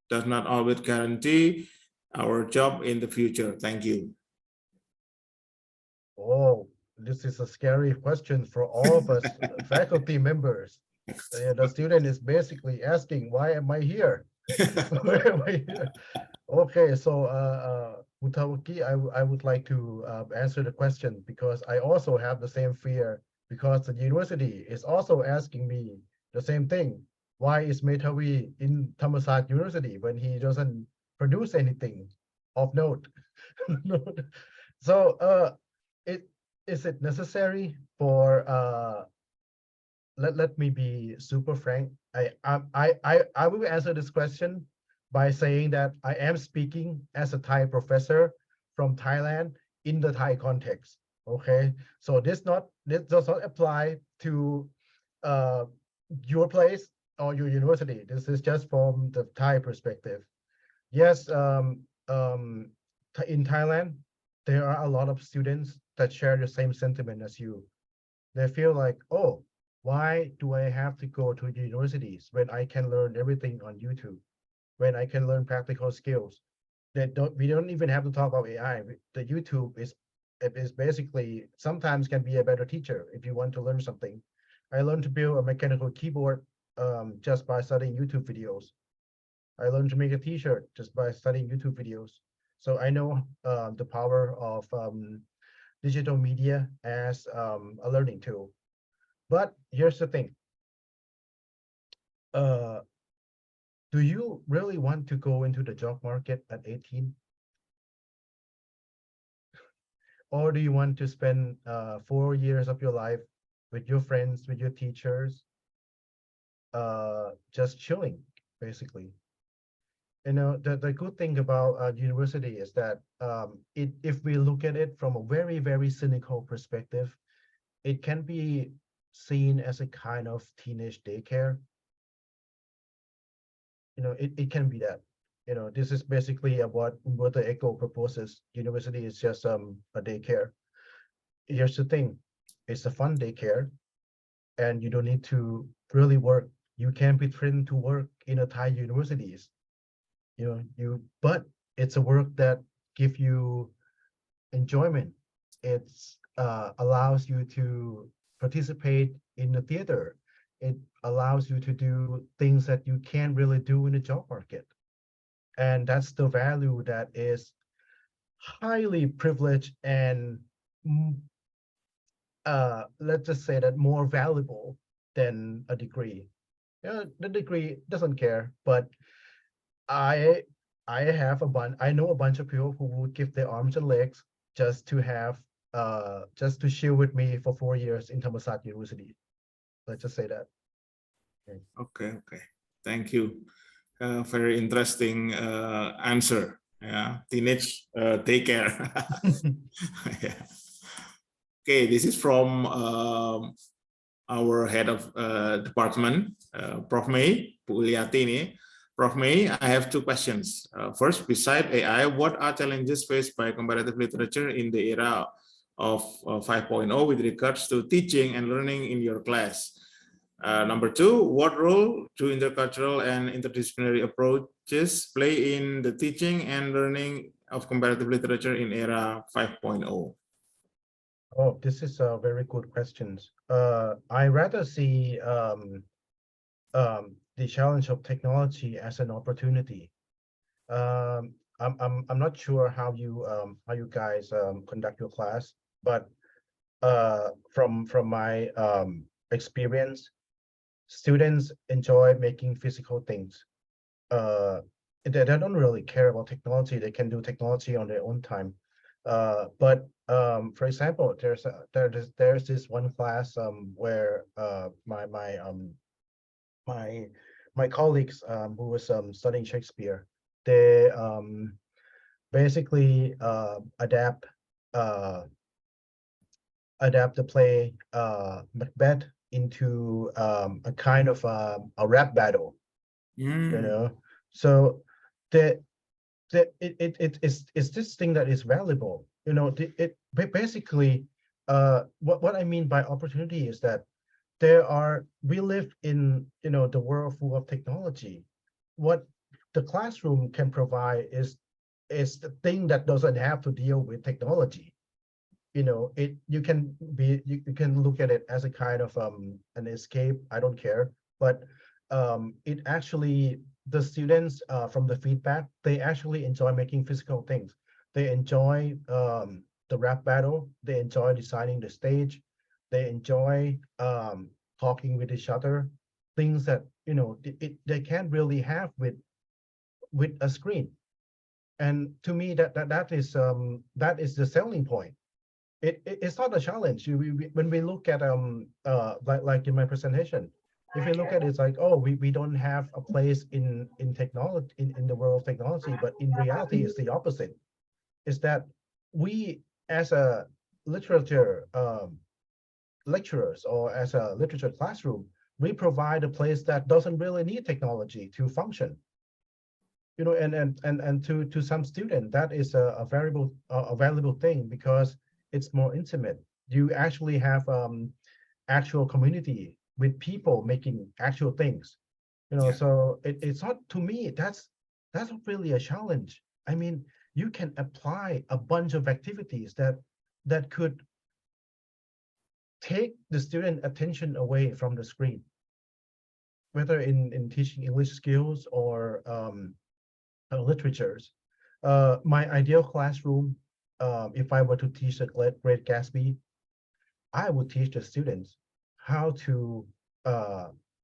does not always guarantee our job in the future. Thank you. Oh, this is a scary question for all of us faculty members. The student is basically asking, why am I here? Why am I here? Okay, so Mutawaki, I would like to answer the question because I also have the same fear because the university is also asking me the same thing. Why is Metawi in Thammasat University when he doesn't produce anything of note? So it is it necessary for let me be super frank. I will answer this question by saying that I am speaking as a Thai professor from Thailand in the Thai context. Okay, so this does not apply to uh, your place or your university. This is just from the Thai perspective. Yes, in Thailand, there are a lot of students that share the same sentiment as you. They feel like, oh, why do I have to go to universities when I can learn everything on YouTube, when I can learn practical skills? We don't even have to talk about AI. The YouTube is basically sometimes can be a better teacher if you want to learn something. I learned to build a mechanical keyboard just by studying YouTube videos. I learned to make a t-shirt just by studying YouTube videos. So I know the power of digital media as a learning tool. But here's the thing. Uh, do you really want to go into the job market at 18? Or do you want to spend 4 years of your life with your friends, with your teachers, just chilling, basically? You know, the good thing about university is that if we look at it from a very, very cynical perspective, it can be seen as a kind of teenage daycare. You know, it can be that. You know, this is basically what Umberto Eco proposes. University is just a daycare. Here's the thing, it's a fun daycare, and you don't need to really work. You can be trained to work in a Thai universities. You know, but it's a work that give you enjoyment. It's allows you to participate in the theater. It allows you to do things that you can't really do in the job market. And that's the value that is highly privileged and let's just say that more valuable than a degree. Yeah, the degree doesn't care, but I I know a bunch of people who would give their arms and legs just to have just to chill with me for 4 years in Thammasat University. Let's just say that. Okay, okay. Thank you. Very interesting answer. Yeah, teenage daycare. Yeah. Okay, this is from our head of department, Prof. May, Bu Uliati ini. Prof. May, I have two questions. First, beside AI, what are challenges faced by comparative literature in the era of 5.0 with regards to teaching and learning in your class? Number two, what role do intercultural and interdisciplinary approaches play in the teaching and learning of comparative literature in era 5.0? Oh, this is a very good question. I rather see the challenge of technology as an opportunity. I'm not sure how you guys conduct your class, but from my experience, students enjoy making physical things. They don't really care about technology. They can do technology on their own time. But for example, there's this one class where my colleagues who was studying Shakespeare, they basically adapt the play Macbeth into a kind of a rap battle, you know. So the it's this thing that is valuable, you know. Basically what I mean by opportunity is that we live in, you know, the world full of technology. What the classroom can provide is the thing that doesn't have to deal with technology. You know, you can look at it as a kind of an escape. I don't care, but it actually, the students from the feedback, they actually enjoy making physical things. They enjoy the rap battle. They enjoy designing the stage. They enjoy talking with each other. Things that they can't really have with a screen. And to me, that is the selling point. It's not a challenge. When we look at like in my presentation, if we look at it, it's like, oh, we don't have a place in technology in the world of technology, but in reality, it's the opposite. Is that we as a literature lecturers or as a literature classroom, we provide a place that doesn't really need technology to function. And to some student, that is a valuable thing because it's more intimate. You actually have actual community with people making actual things. So it's not, to me, that's not really a challenge. I mean, you can apply a bunch of activities that could take the student attention away from the screen, whether in teaching English skills or literatures. My ideal classroom, if I were to teach the Great Gatsby, I would teach the students how to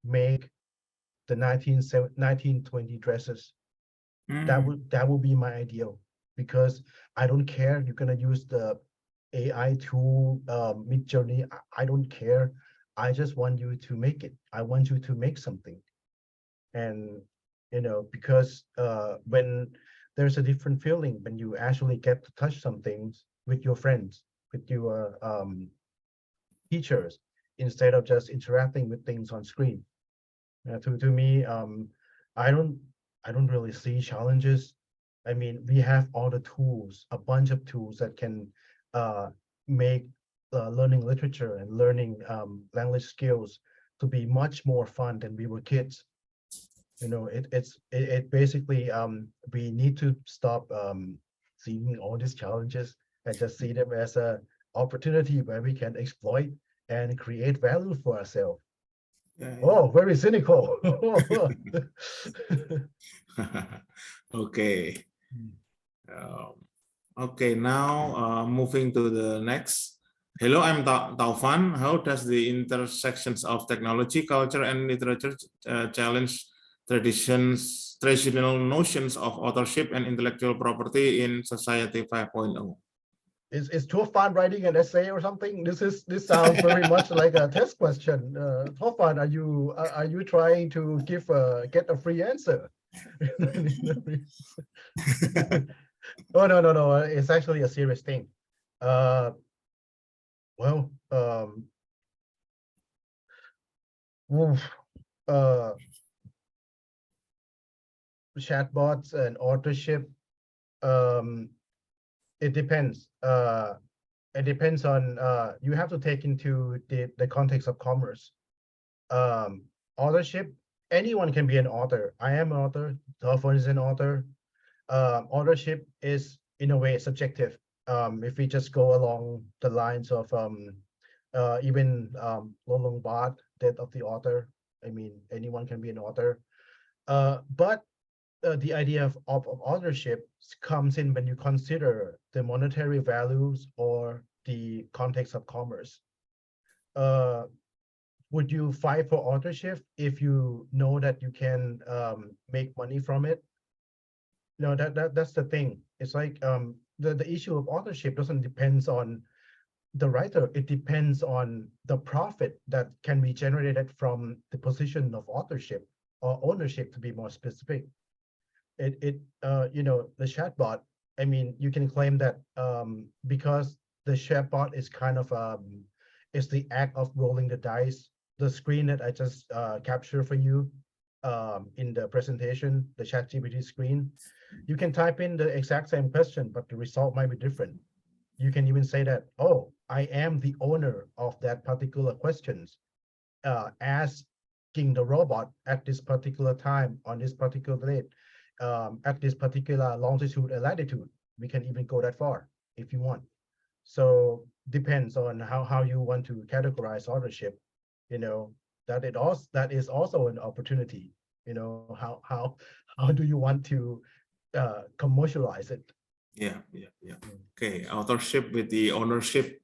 make the 1920 dresses. That would be my ideal, because I don't care. You're gonna use the AI tool, Midjourney. I don't care. I just want you to make it. I want you to make something. And because when there's a different feeling when you actually get to touch some things with your friends, with your teachers, instead of just interacting with things on screen. To me, I don't really see challenges. I mean, we have all the tools, a bunch of tools that can make learning literature and learning language skills to be much more fun than we were kids. It basically we need to stop seeing all these challenges and just see them as a opportunity where we can exploit and create value for ourselves. Oh, very cynical. Okay. Okay, now moving to the next. Hello, I'm Taufan. How does the intersections of technology, culture, and literature challenge traditional notions of authorship and intellectual property in Society 5.0? Is Taufan writing an essay or something? This sounds very much like a test question. Taufan, are you trying to get a free answer? Oh, no. It's actually a serious thing. Well, chatbots and authorship. It depends. It depends on. You have to take into the context of commerce. Authorship. Anyone can be an author. I am an author. Taufan is an author. Authorship is in a way subjective. If we just go along the lines of even Lolong Bad, Death of the Author. I mean, anyone can be an author. But the idea of authorship comes in when you consider the monetary values or the context of commerce. Would you fight for authorship if you know that you can make money from it? No, that's the thing. It's like the issue of authorship doesn't depend on the writer. It depends on the profit that can be generated from the position of authorship or ownership, to be more specific. The chatbot. I mean, you can claim that because the chatbot is kind of it's the act of rolling the dice. The screen that I just captured for you in the presentation, the ChatGPT screen, you can type in the exact same question, but the result might be different. You can even say that, oh, I am the owner of that particular questions, asking the robot at this particular time on this particular date, at this particular longitude and latitude. We can even go that far if you want. So depends on how you want to categorize authorship. That is also an opportunity. How do you want to commercialize it? Yeah. Okay, authorship with the ownership,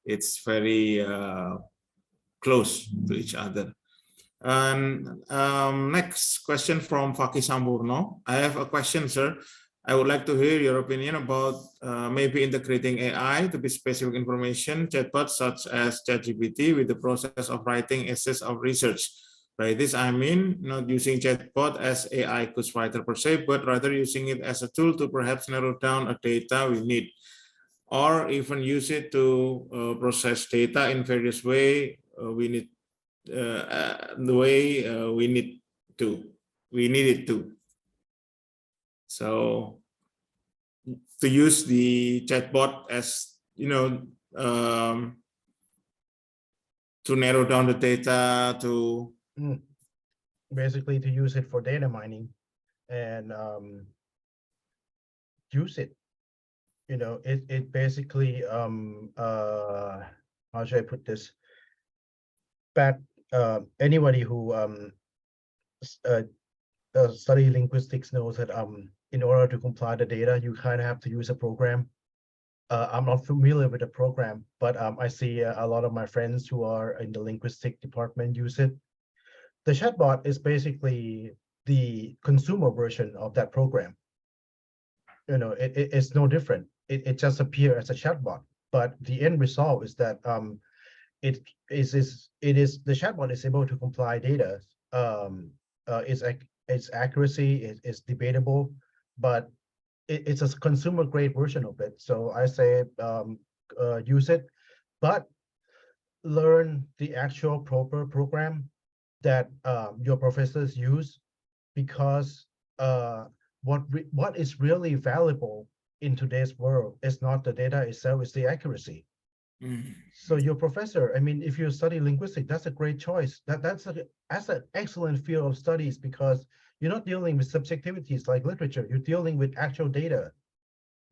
it's very close to each other. And next question from Faki Samburno. I have a question, sir. I would like to hear your opinion about maybe integrating AI to be specific information chatbots such as ChatGPT with the process of writing essays of research. By this, I mean not using chatbot as AI ghostwriter per se, but rather using it as a tool to perhaps narrow down a data we need, or even use it to process data in various way we need the way we need it to. So to use the chatbot as to narrow down the data, to Basically to use it for data mining and use it. It basically how should I put this? Back anybody who study linguistics knows that in order to compile the data, you kind of have to use a program. I'm not familiar with the program, but I see a lot of my friends who are in the linguistic department use it. The chatbot is basically the consumer version of that program. It's no different. It just appears as a chatbot, but the end result is that the chatbot is able to compile data. Its accuracy is debatable, but it's a consumer grade version of it. So I say use it, but learn the actual proper program that your professors use, because what is really valuable in today's world is not the data itself, it's the accuracy. So your professor, I mean, if you study linguistics, that's a great choice. That's an excellent field of studies, because you're not dealing with subjectivities like literature. You're dealing with actual data,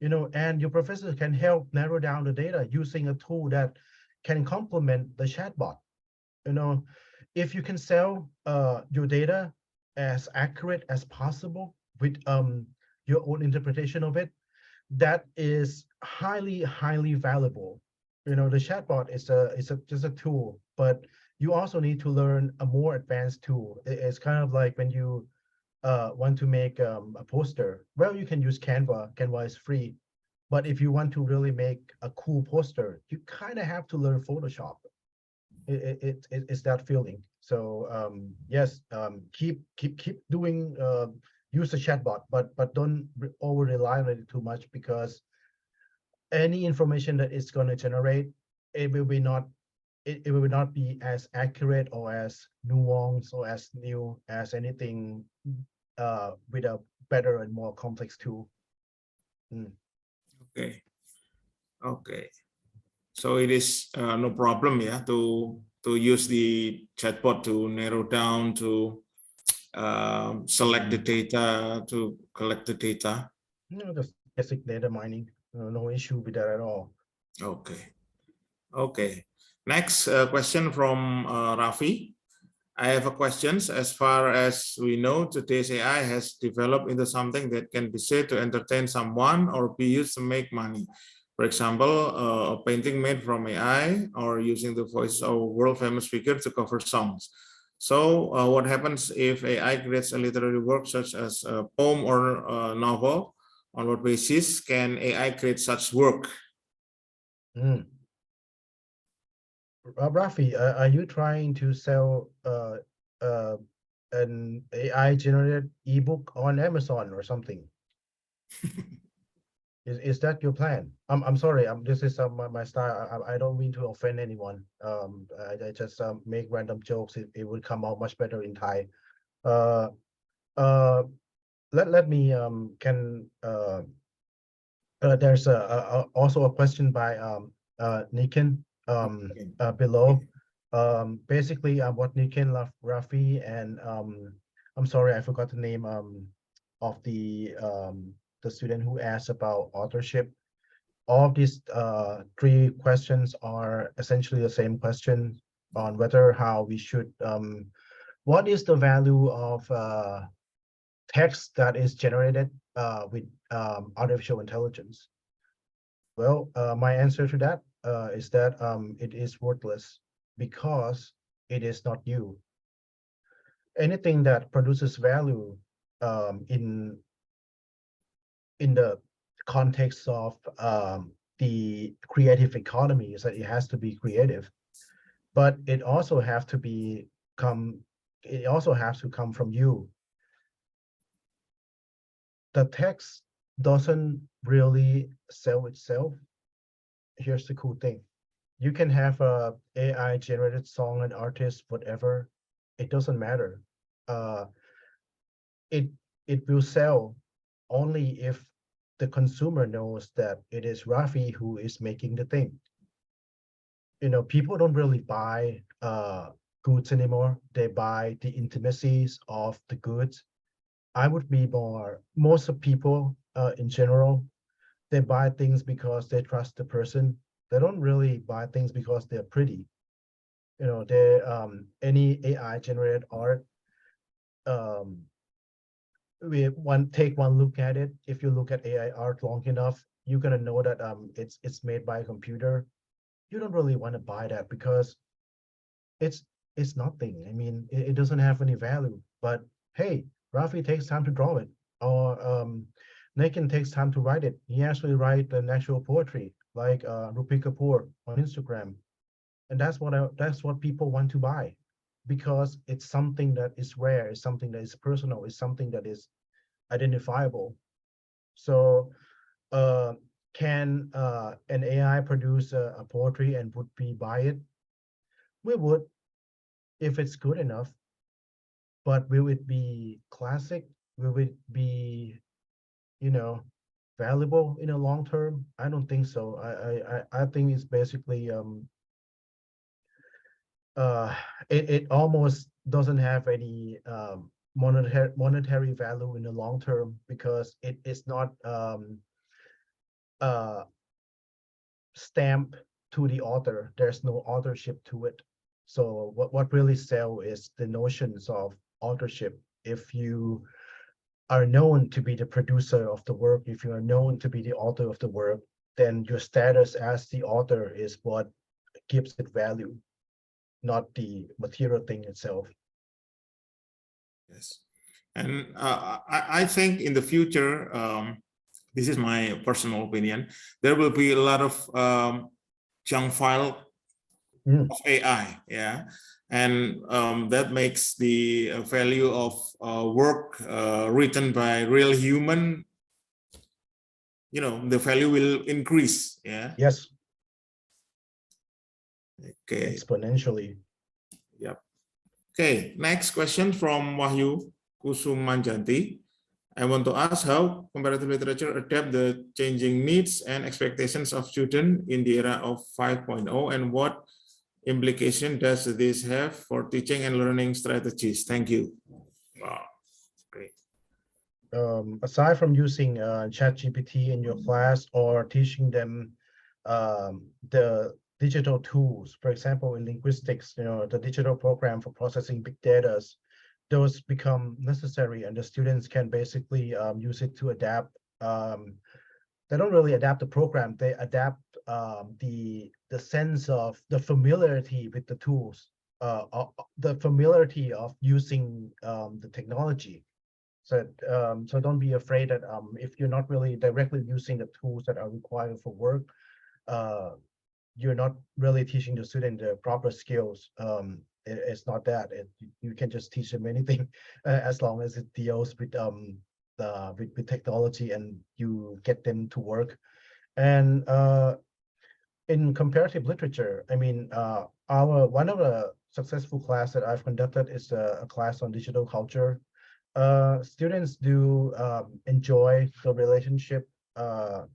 and your professor can help narrow down the data using a tool that can complement the chatbot. If you can sell your data as accurate as possible with your own interpretation of it, that is highly, highly valuable. The chatbot is just a tool, but you also need to learn a more advanced tool. It's kind of like when you want to make a poster. Well, you can use Canva. Canva is free, but if you want to really make a cool poster, you kind of have to learn Photoshop. It's that feeling. So yes, keep doing. Use the chatbot, but don't over rely on it too much, because any information that it's going to generate, it will not be as accurate or as nuanced or as new as anything with a better and more complex tool. Okay. So it is no problem, yeah, to use the chatbot to narrow down, to select the data, to collect the data. Just basic data mining. No issue with that at all. Okay. Next question from Rafi. I have a question. As far as we know, today's AI has developed into something that can be said to entertain someone or be used to make money. For example, a painting made from AI, or using the voice of a world-famous figure to cover songs. So what happens if AI creates a literary work such as a poem or a novel? On what basis can AI create such work? Rafi, are you trying to sell an AI generated ebook on Amazon or something? Is that your plan? I'm sorry. This is my style. I don't mean to offend anyone. I just make random jokes. It would come out much better in Thai. Let me there's also a question by Nikin below. Basically what Nikin, Rafi, and I'm sorry, I forgot the name of the student who asked about authorship. All of these three questions are essentially the same question on whether how we should what is the value of text that is generated with artificial intelligence? Well, my answer to that is that it is worthless because it is not you. Anything that produces value in the context of the creative economy is that it has to be creative, but it also has to come from you. The text doesn't really sell itself. Here's the cool thing. You can have a AI generated song and artist, whatever. It doesn't matter. Uh, it it will sell only if the consumer knows that it is Rafi who is making the thing. People don't really buy goods anymore. They buy the intimacies of the goods. I would be most of people in general, they buy things because they trust the person. They don't really buy things because they're pretty. They any AI generated art, um, take one look at it. If you look at AI art long enough, you're gonna know that it's made by a computer. You don't really want to buy that because it's it's nothing. I mean, it doesn't have any value. But hey, Rafi takes time to draw it, or Nakin takes time to write it. He actually write the natural poetry, like Rupi Kapoor on Instagram, and that's what people want to buy, because it's something that is rare, it's something that is personal, it's something that is identifiable. So, uh, can an AI produce a poetry and would we buy it? We would, if it's good enough. But will it be classic? Will it be, you know, valuable in the long term? I don't think so. I think it's basically uh it almost doesn't have any monetary value in the long term, because it is not uh stamped to the author. There's no authorship to it. So what really sell is the notions of authorship. If you are known to be the producer of the work, if you are known to be the author of the work, then your status as the author is what gives it value, not the material thing itself. Yes. And I think in the future, this is my personal opinion, there will be a lot of junk file of AI, yeah, and that makes the value of work written by real human, the value will increase, yeah. Yes. Okay. Exponentially. Yep. Okay, next question from Wahyu Kusumanjanti. I want to ask how comparative literature adapt the changing needs and expectations of students in the era of 5.0, and what implication does this have for teaching and learning strategies? Thank you. Wow, great. Aside from using ChatGPT in your class or teaching them the digital tools, for example, in linguistics, the digital program for processing big data, those become necessary, and the students can basically use it to adapt. They don't really adapt the program; they adapt the sense of the familiarity with the tools, the familiarity of using the technology. So don't be afraid that if you're not really directly using the tools that are required for work, you're not really teaching the student the proper skills. It's not that. You can just teach them anything as long as it deals with with technology and you get them to work. And in comparative literature, I mean, one of the successful class that I've conducted is a class on digital culture. Students do enjoy the relationship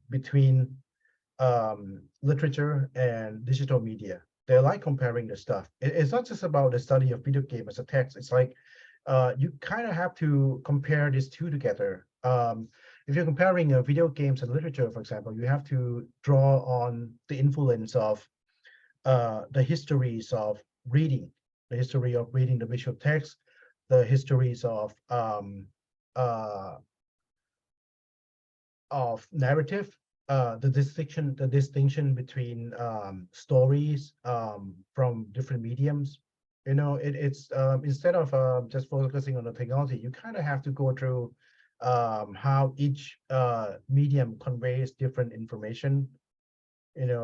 between literature and digital media. They like comparing the stuff. It's not just about the study of video game as a text. It's like you kind of have to compare these two together. If you're comparing video games and literature, for example, you have to draw on the influence of the histories of reading, the history of reading the visual text, the histories of of narrative, the distinction between stories from different mediums. It's instead of just focusing on the technology, you kind of have to go through how each medium conveys different information.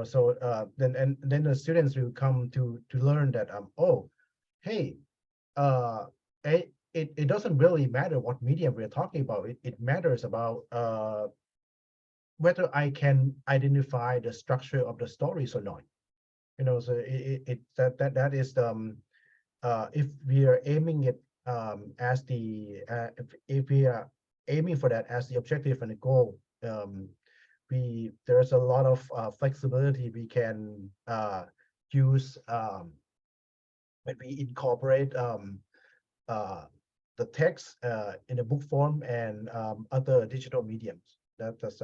So then the students will come to learn that oh, hey, it doesn't really matter what medium we're talking about. It matters about whether I can identify the structure of the stories or not. So that is if we are aiming it as the if we are aiming for that as the objective and the goal, there's a lot of flexibility we can use when we incorporate the text in a book form and other digital mediums. That's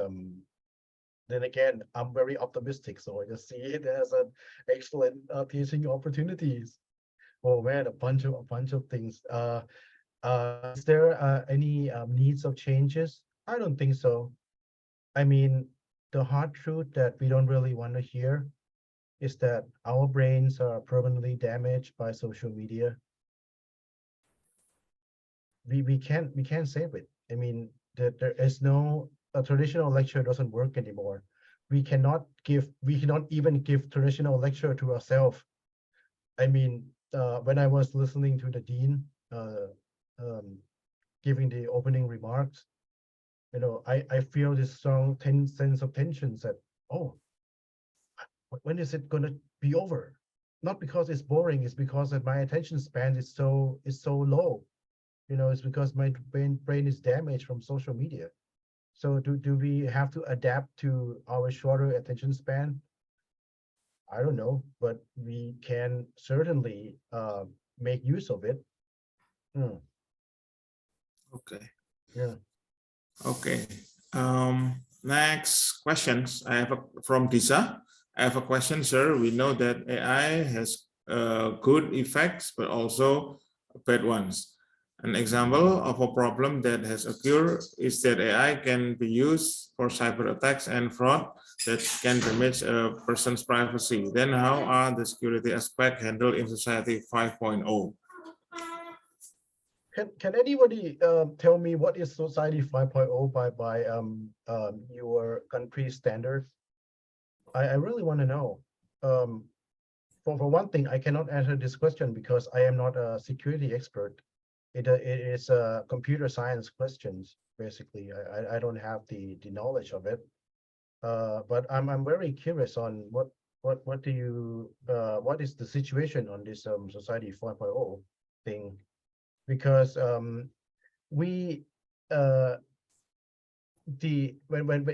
then again, I'm very optimistic, so I just see it as an excellent teaching opportunities. Oh man, a bunch of things. Is there any needs of changes? I don't think so. I mean, the hard truth that we don't really want to hear is that our brains are permanently damaged by social media. We can't save it. I mean, there is no a traditional lecture doesn't work anymore. We cannot even give traditional lecture to ourselves. I mean, when I was listening to the dean giving the opening remarks, I feel this strong sense of tension that, oh, when is it gonna be over? Not because it's boring, it's because that my attention span is so low. It's because my brain is damaged from social media. So do we have to adapt to our shorter attention span? I don't know, but we can certainly make use of it. Okay. Yeah. Okay. Next questions. From Disa. I have a question, sir. We know that AI has good effects, but also bad ones. An example of a problem that has occurred is that AI can be used for cyber attacks and fraud that can damage a person's privacy. Then how are the security aspects handled in Society 5.0? Can anybody tell me what is Society 5.0 by your country's standards? I really want to know. For one thing, I cannot answer this question because I am not a security expert. It is computer science questions, basically. I don't have the knowledge of it. But I'm very curious on what do you what is the situation on this Society 5.0 thing, because we when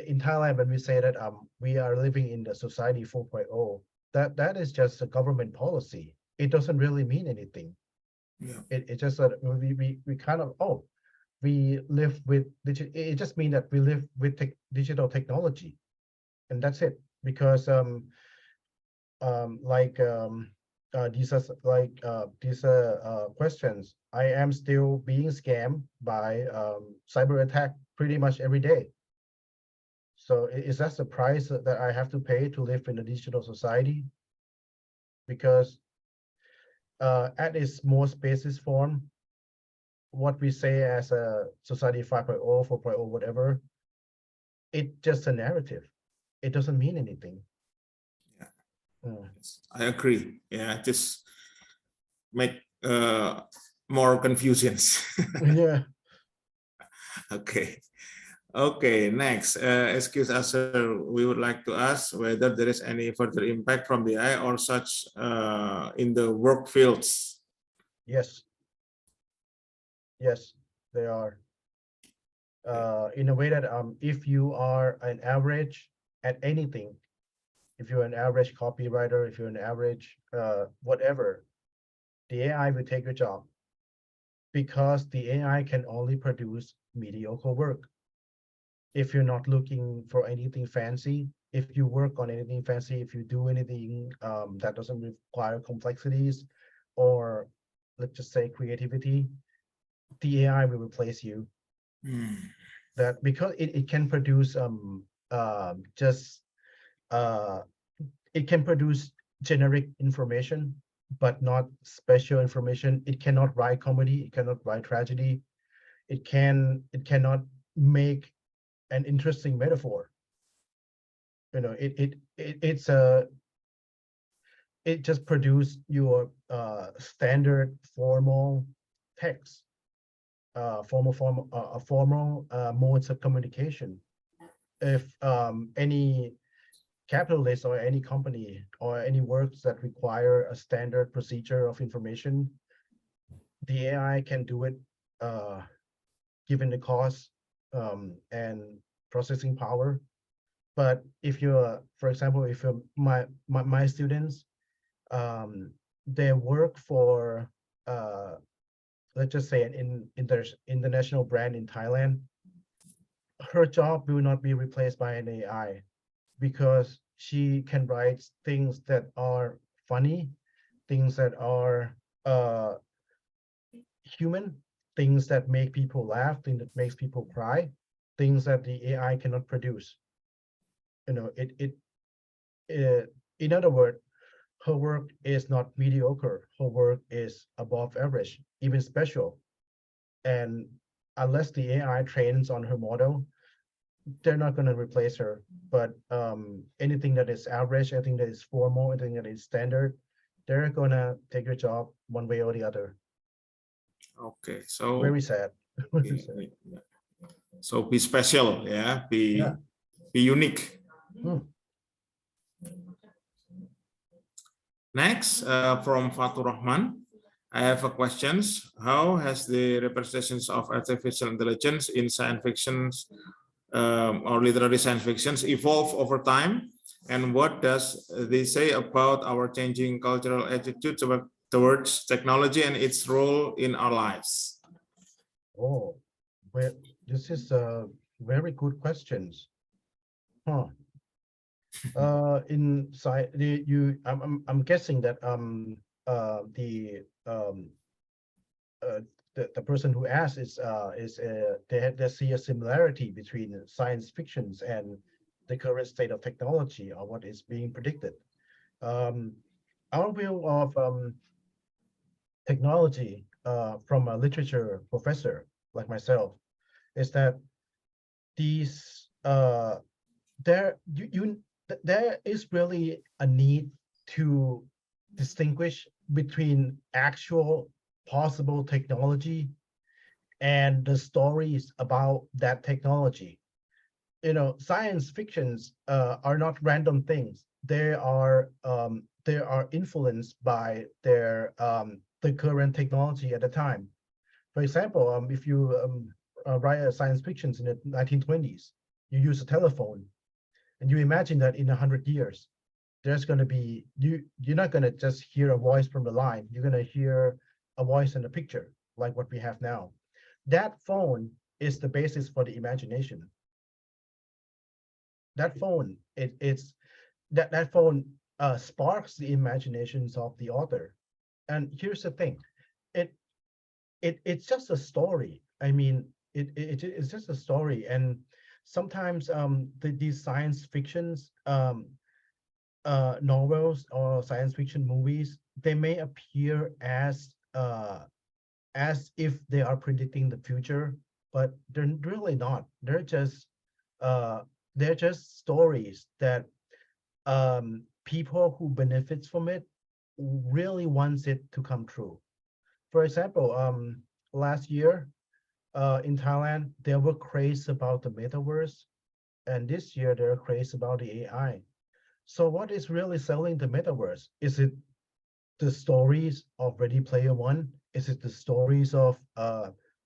in Thailand, when we say that we are living in the Society 4.0, that is just a government policy. It doesn't really mean anything. Yeah. It just that we kind of we live with it just means that we live with digital technology, and that's it. Because these questions, I am still being scammed by cyber attack pretty much every day. So is that the price that I have to pay to live in a digital society? Because at its most basis form, what we say as a Society 5.0, 4.0, whatever, it's just a narrative. It doesn't mean anything. Yeah. I agree. Yeah, just make more confusions. Yeah. Okay. Okay, next. Excuse us, sir. We would like to ask whether there is any further impact from the AI or such in the work fields. Yes. Yes, they are. In a way that if you are an average at anything, if you're an average copywriter, if you're an average whatever, the AI will take your job, because the AI can only produce mediocre work. If you're not looking for anything fancy, if you work on anything fancy, if you do anything that doesn't require complexities, or let's just say creativity, the AI will replace you. that because it can produce just it can produce generic information, but not special information. It cannot write comedy, it cannot write tragedy, it cannot make an interesting metaphor. You know, it just produce your standard formal text, formal modes of communication. If any capitalist or any company or any works that require a standard procedure of information, the AI can do it given the cost and processing power. But if you're, for example, if you're my students, they work for let's just say an international brand in Thailand, her job will not be replaced by an AI because she can write things that are funny, things that are human, things that make people laugh, things that makes people cry, things that the AI cannot produce. You know, in other words, her work is not mediocre. Her work is above average, even special. And unless the AI trains on her model, they're not going to replace her. But anything that is average, anything that is formal, anything that is standard, they're going to take your job one way or the other. Okay, so Very sad. Very sad. yeah. So be special, yeah, be unique. Next, from Fatur Rahman, I have a questions. How has the representations of artificial intelligence in science fictions or literary science fictions evolved over time? And what does they say about our changing cultural attitudes towards technology and its role in our lives? Oh, well, this is a very good questions. Huh. In sci I'm guessing that the person who asked is they see a similarity between science fictions and the current state of technology or what is being predicted. Our view of technology from a literature professor like myself is that these there is really a need to distinguish between actual possible technology and the stories about that technology. You know, science fictions are not random things. They are influenced by the current technology at the time. For example, if you write a science fictions in the 1920s, you use a telephone, and you imagine that in 100 years, there's going to be, you're not going to just hear a voice from the line. You're going to hear a voice in a picture, like what we have now. That phone is the basis for the imagination. That phone, that phone sparks the imaginations of the author. And here's the thing, it's just a story. I mean, it's just a story. And sometimes these science fictions novels or science fiction movies, they may appear as if they are predicting the future, but they're really not. They're just stories that people who benefits from it really wants it to come true. For example, last year in Thailand, there were craze about the metaverse, and this year there are craze about the AI. So what is really selling the metaverse? Is it the stories of Ready Player One? Is it the stories of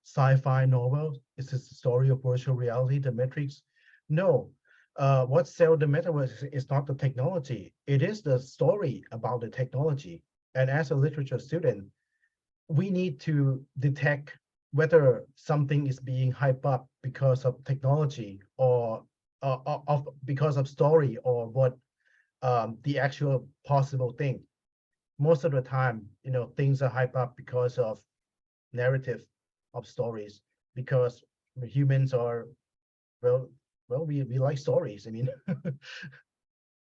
sci-fi novels? Is it the story of virtual reality, the Matrix? No. What sells the metaverse is not the technology. It is the story about the technology. And as a literature student, we need to detect whether something is being hyped up because of technology or because of story, or what the actual possible thing. Most of the time, you know, things are hyped up because of narrative of stories, because humans are well, we like stories. I mean,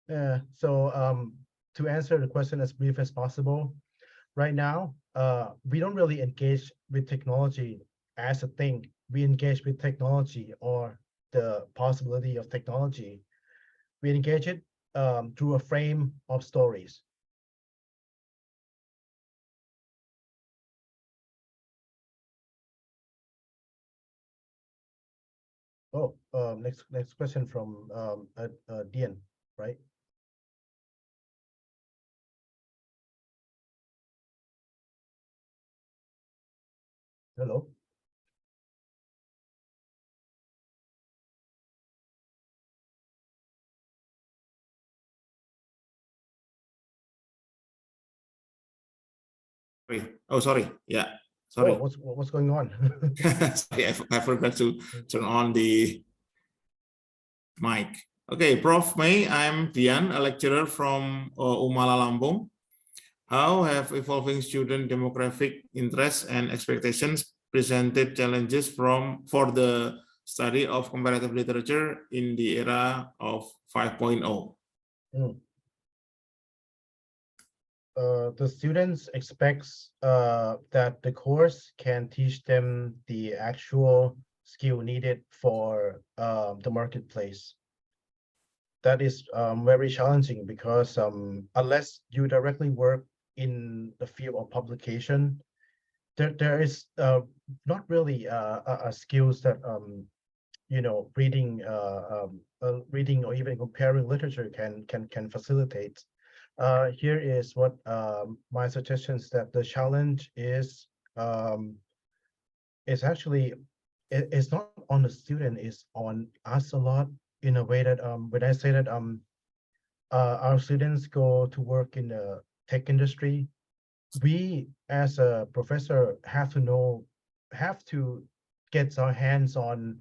yeah. So to answer the question as brief as possible, right now, we don't really engage with technology as a thing. We engage with technology or the possibility of technology. We engage it through a frame of stories. Oh, next question from Dian, right? Hello. Oh, sorry. Yeah, Oh, sorry. what's going on? Sorry, I forgot to turn on the mic. Okay, Prof. May, I'm Dian, a lecturer from Umala Lampung. How have evolving student demographic interests and expectations presented challenges for the study of comparative literature in the era of 5.0? The students expects that the course can teach them the actual skill needed for the marketplace. That is very challenging because unless you directly work in the field of publication, there is not really skills that you know, reading or even comparing literature can facilitate. Here is what my suggestions that the challenge is actually it's not on the student, it's on us a lot, in a way that when I say that our students go to work in the tech industry, we as a professor have to get our hands on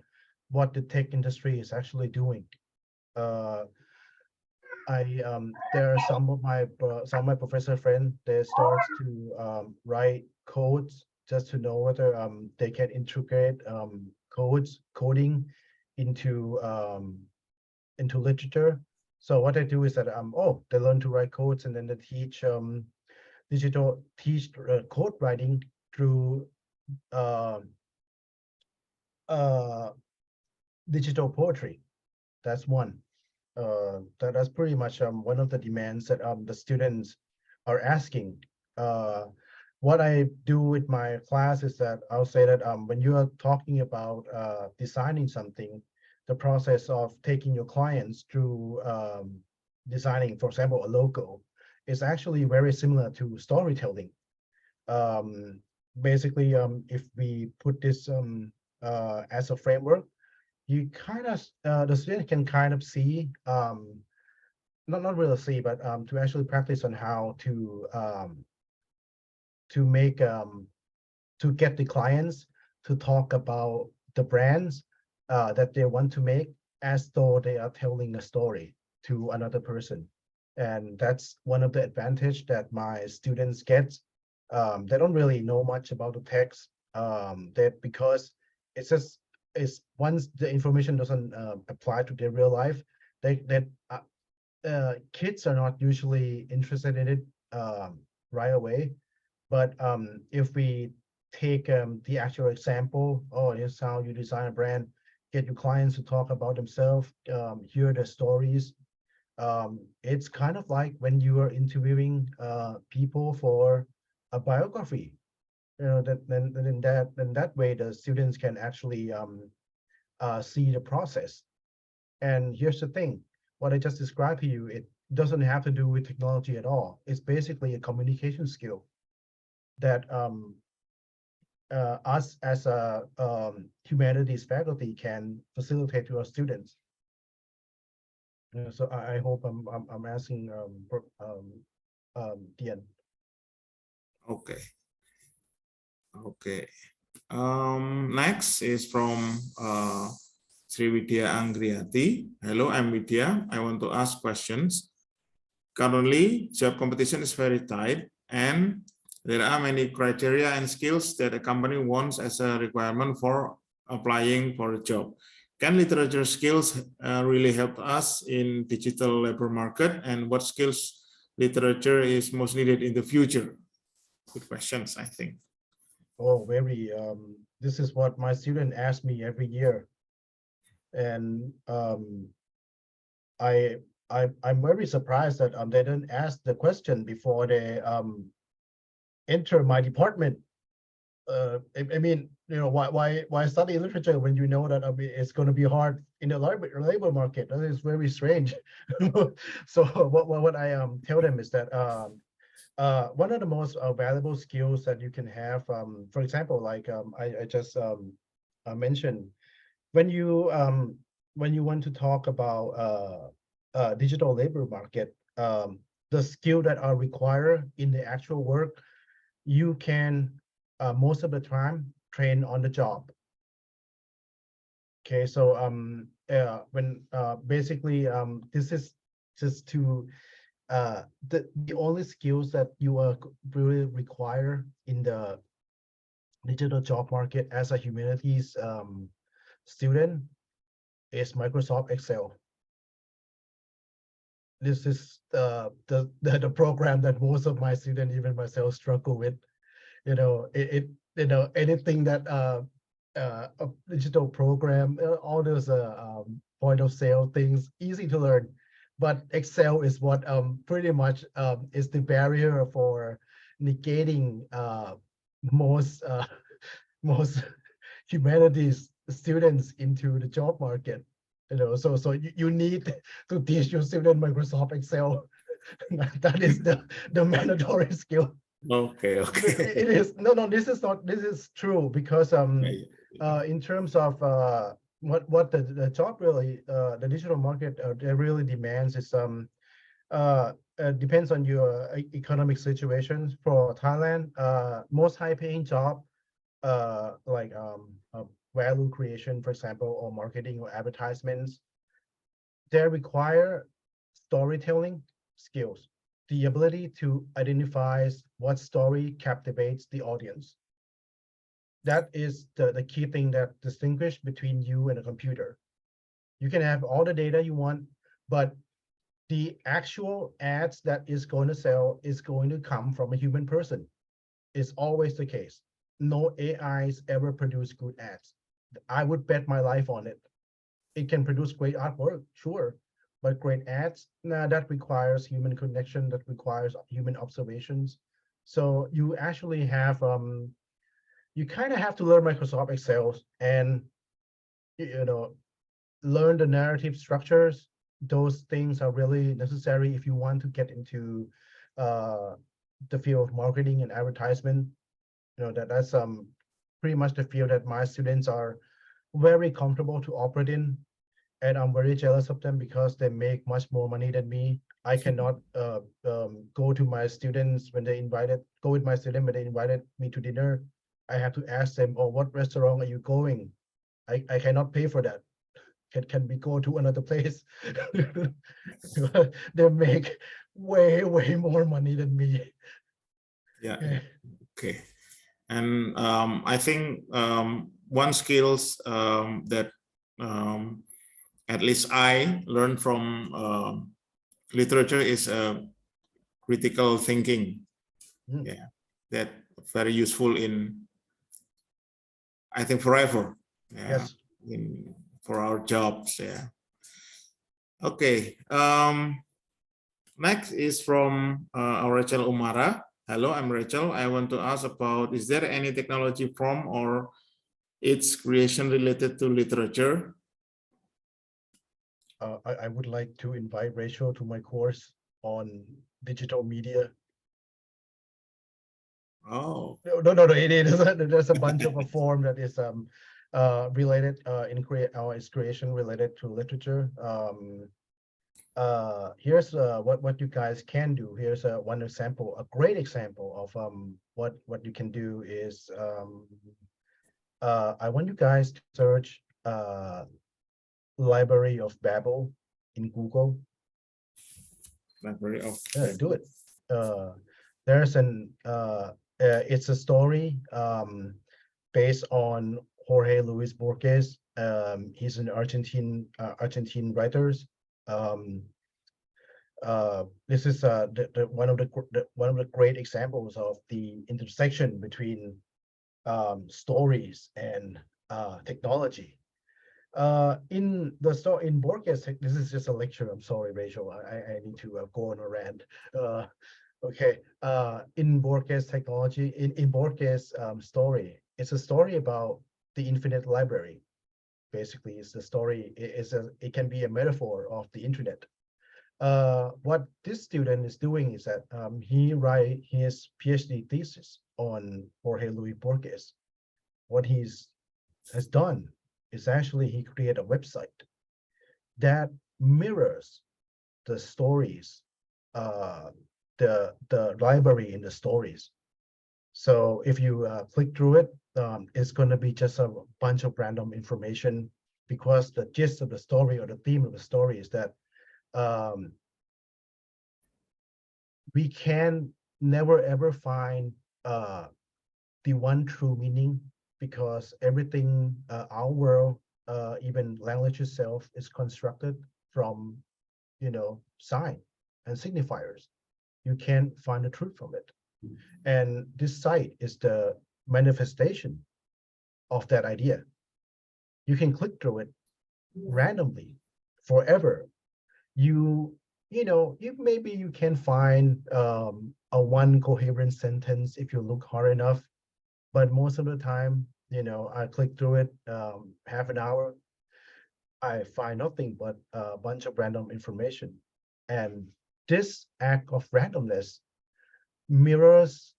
what the tech industry is actually doing. There are some of my professor friends, they starts to write codes just to know whether they can integrate coding into literature. So what they do is that they learn to write codes, and then they teach code writing through uh, uh, digital poetry. That's one. That's pretty much one of the demands that the students are asking. What I do with my class is that I'll say that when you are talking about designing something, the process of taking your clients through designing, for example, a logo, is actually very similar to storytelling. Basically, if we put this as a framework, you kind of the student can kind of see not really see, but to actually practice on how to make to get the clients to talk about the brands that they want to make as though they are telling a story to another person. And that's one of the advantage that my students get. They don't really know much about the text, that because it's just is once the information doesn't apply to their real life, kids are not usually interested in it right away. But if we take the actual example, oh, here's how you design a brand, get your clients to talk about themselves, hear their stories. It's kind of like when you are interviewing people for a biography. You know, that way the students can actually see the process. And here's the thing, what I just described to you, it doesn't have to do with technology at all. It's basically a communication skill that us as a humanities faculty can facilitate to our students. So I hope I'm asking Dian. Okay. Okay. Next is from Srividya Anggriati. Hello, I'm Vidya. I want to ask questions. Currently, job competition is very tight, and there are many criteria and skills that a company wants as a requirement for applying for a job. can literature skills really help us in digital labor market, and what skills literature is most needed in the future? Good questions, I think. Oh, very. This is what my student asks me every year, and I'm very surprised that they didn't ask the question before they enter my department. I mean, you know, why study literature when you know that it's going to be hard in the labor market? That is very strange. So what I tell them is that one of the most valuable skills that you can have, for example, like I just mentioned, when you want to talk about digital labor market, the skill that are required in the actual work, you can most of the time train on the job. Okay, so when basically this is just to the only skills that you are really require in the digital job market as a humanities student is Microsoft Excel. This is the program that most of my students, even myself, struggle with. You know, you know, anything that a digital program, all those point of sale things, easy to learn, but Excel is what pretty much is the barrier for negating most most humanities students into the job market. You know, so you need to teach your student Microsoft Excel. That is the mandatory skill. Okay, okay. It is no, this is not, this is true, because in terms of what the job really the digital market that really demands is depends on your economic situation. For Thailand, most high paying job like value creation, for example, or marketing or advertisements, they require storytelling skills, the ability to identify what story captivates the audience. That is the key thing that distinguishes between you and a computer. You can have all the data you want, but the actual ads that is going to sell is going to come from a human person. It's always the case. No AIs ever produce good ads. I would bet my life on it. It can produce great artwork, sure, but great ads, nah, that requires human connection, that requires human observations. So you actually have you kind of have to learn Microsoft Excel and, you know, learn the narrative structures. Those things are really necessary if you want to get into the field of marketing and advertisement. You know, that's pretty much the field that my students are very comfortable to operate in, and I'm very jealous of them because they make much more money than me. I cannot go to my students when they go with my student when they invited me to dinner. I have to ask them, oh, what restaurant are you going? I cannot pay for that. Can we go to another place? They make way more money than me. Yeah. Okay. And I think one skills that at least I learned from literature is critical thinking. Mm. Yeah, that very useful in, I think, forever. Yeah, Yes. for our jobs. Yeah. Okay. Next is from our Rachel Umara. Hello, I'm Rachel. I want to ask about, is there any technology from or its creation related to literature? I would like to invite Rachel to my course on digital media. Oh. No, it is. There's a bunch of a form that is related its creation related to literature. Here's what you guys can do. Here's one example, a great example of what you can do is I want you guys to search Library of Babel in Google. Library of Do it. There's it's a story based on Jorge Luis Borges. He's an Argentine writers. This is one of the great examples of the intersection between stories and technology. In Borges, this is just a lecture. I'm sorry, Rachel. I need to go on a rant. Okay. In Borges technology, in Borges story, it's a story about the infinite library. Basically, it's the story. It can be a metaphor of the internet. What this student is doing is that he write his PhD thesis on Jorge Luis Borges. What has done is actually he created a website that mirrors the stories, the library in the stories. So if you click through it, it's going to be just a bunch of random information, because the gist of the story or the theme of the story is that we can never ever find the one true meaning, because everything, our world, even language itself, is constructed from, sign and signifiers. You can't find the truth from it. And this site is the manifestation of that idea. You can click through it randomly forever. You maybe you can find a one coherent sentence if you look hard enough, but most of the time, I click through it half an hour, I find nothing but a bunch of random information. And this act of randomness mirrors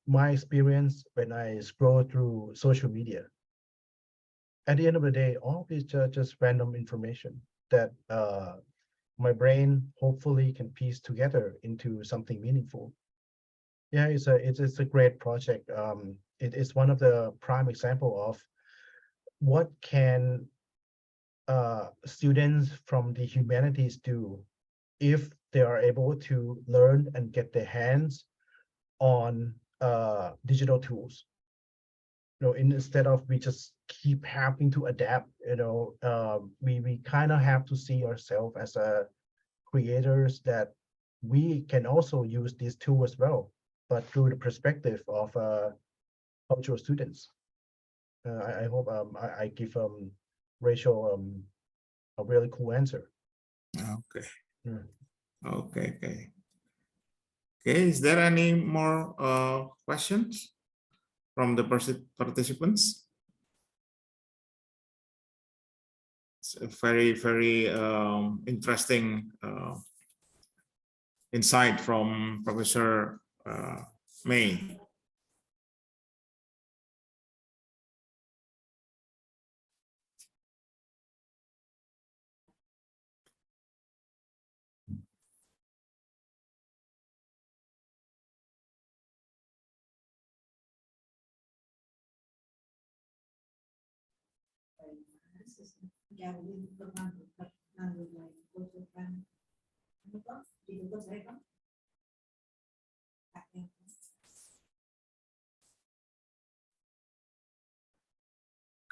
my experience when I scroll through social media. At the end of the day, all these just random information that my brain hopefully can piece together into something meaningful. Yeah, it's a great project. It is one of the prime example of what can students from the humanities do if they are able to learn and get their hands on digital tools. Instead of we just keep having to adapt, we kind of have to see ourselves as creators, that we can also use these tools as well, but through the perspective of cultural students. I hope I give Rachel a really cool answer. Okay. Yeah. Okay. Okay. Is there any more questions from the participants? It's a very, very interesting insight from Professor May.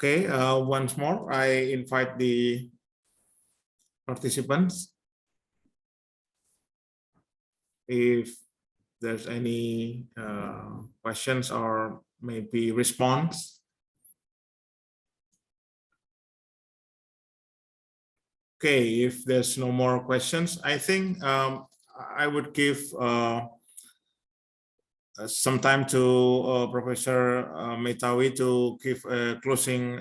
Okay, once more, I invite the participants. If there's any questions or maybe response. Okay, if there's no more questions, I think I would give some time to Professor Metawi to give a closing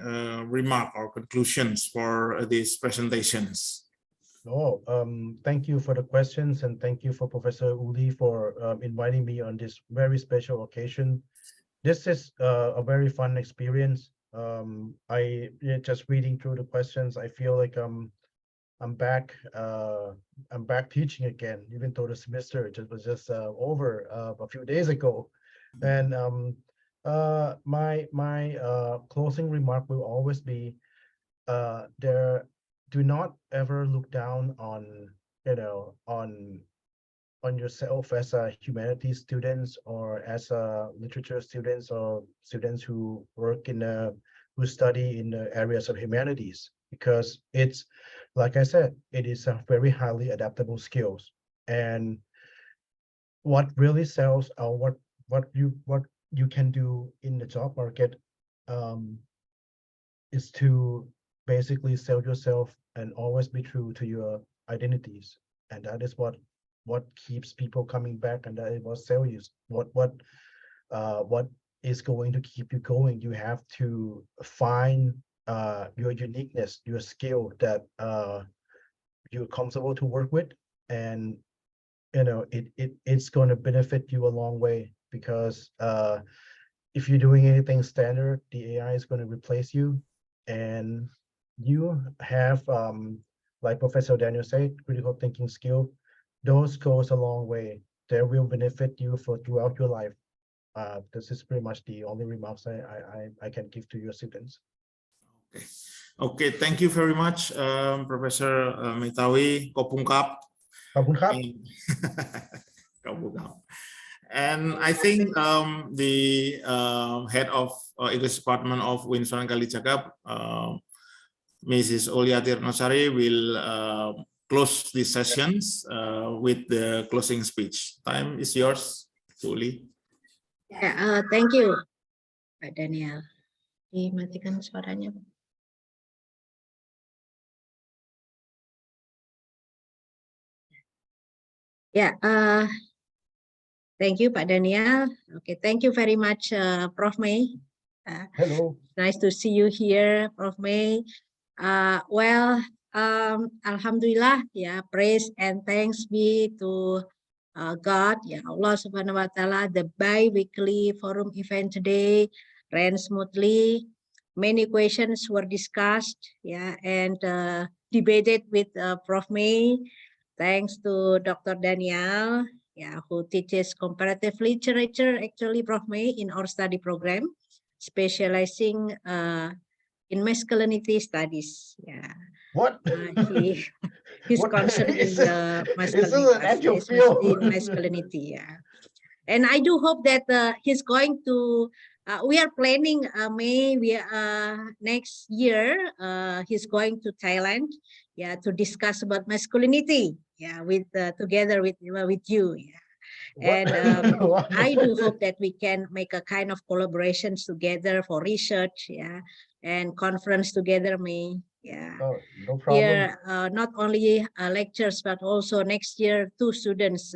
remark or conclusions for these presentations. Oh, thank you for the questions, and thank you for Professor Uli for inviting me on this very special occasion. This is a very fun experience. Just reading through the questions, I feel like I'm back teaching again, even though the semester was just over a few days ago. And my closing remark will always be, do not ever look down on yourself as a humanities students, or as a literature students, or students who work in a who study in the areas of humanities, because it's, like I said, it is a very highly adaptable skills. And what really sells, or what you can do in the job market, is to basically sell yourself and always be true to your identities. And that is what keeps people coming back, and that is what sells you. What is going to keep you going. You have to find your uniqueness, your skill that you're comfortable to work with, and it's going to benefit you a long way, because if you're doing anything standard, the AI is going to replace you, and you have, like Professor Daniel said, critical thinking skill. Those goes a long way. They will benefit you for throughout your life. This is pretty much the only remarks I can give to your students. Okay, thank you very much, Professor Metawi Kopungkap. And I think the head of English Department of Winsoran Kalijagap, Mrs. Olia Tirnosari, will close these sessions with the closing speech. Time is yours, Uli. Yeah, thank you, Pak Daniel. Dimatikan suaranya. Yeah, thank you, Pak Daniel. Okay, thank you very much, Prof. May. Hello. Nice to see you here, Prof. May. Well, Alhamdulillah, yeah, praise and thanks be to God, ya Allah Subhanahu Wa Taala. The bi-weekly forum event today ran smoothly. Many questions were discussed, yeah, and debated with Prof. May. Thanks to Dr. Daniel, yeah, who teaches comparative literature, actually, Prof. May, in our study program, specializing in masculinity studies. Yeah. What? His What concern is masculinity. Yeah. And I do hope that he's going to. We are planning next year. He's going to Thailand, yeah, to discuss about masculinity, yeah, with together with you. Yeah. And I do hope that we can make a kind of collaborations together for research, yeah, and conference together, yeah. Oh, no problem. Here, not only lectures, but also next year, 2 students,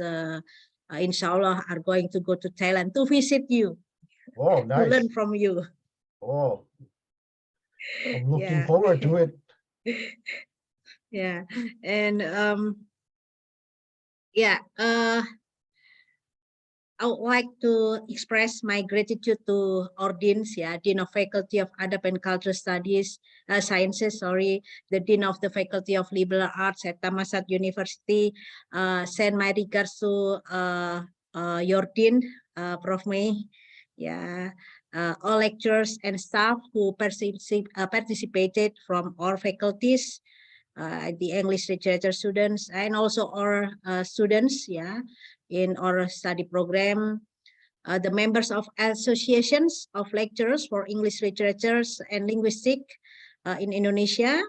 inshallah, are going to go to Thailand to visit you. Oh, nice. To learn from you. Oh, I'm looking forward to it. Yeah, and yeah, I would like to express my gratitude to our deans, yeah, Dean of Faculty of Adab and Cultural Studies, Sciences, sorry, the Dean of the Faculty of Liberal Arts at Thammasat University. Send my regards to your Dean, Prof. May, yeah, all lecturers and staff who participated from our faculties, the English literature students, and also our students, yeah, in our study program, the members of associations of lecturers for English literatures and linguistics in Indonesia.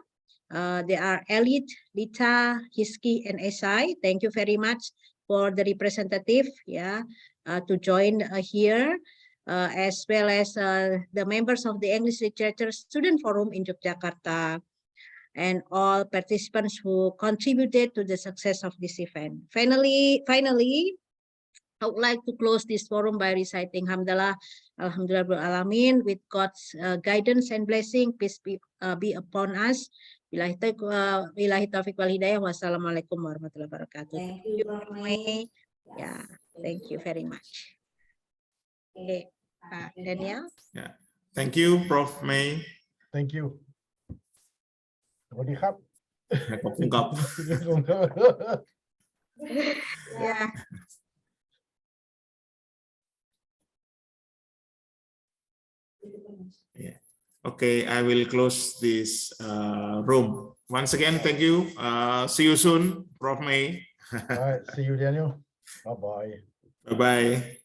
They are Elite, Lita, Hiski, and Esai. Thank you very much for the representative, yeah, to join here, as well as the members of the English Literature Student Forum in Yogyakarta, and all participants who contributed to the success of this event. Finally, I would like to close this forum by reciting Hamdalah, Alhamdulillah Alamin, with God's guidance and blessing. Peace be upon us. Billahi taufiq wal hidayah. Wassalamualaikum warahmatullahi wabarakatuh. Thank you, Prof. May. Yeah, thank you very much. Okay, Daniel. Yeah, thank you, Prof. May. Thank you. สวัสดีครับ Kopungkap. Yeah. Yeah. Okay, I will close this room. Once again, thank you. See you soon, Prof. May. All right, see you, Daniel. Bye-bye. Bye-bye.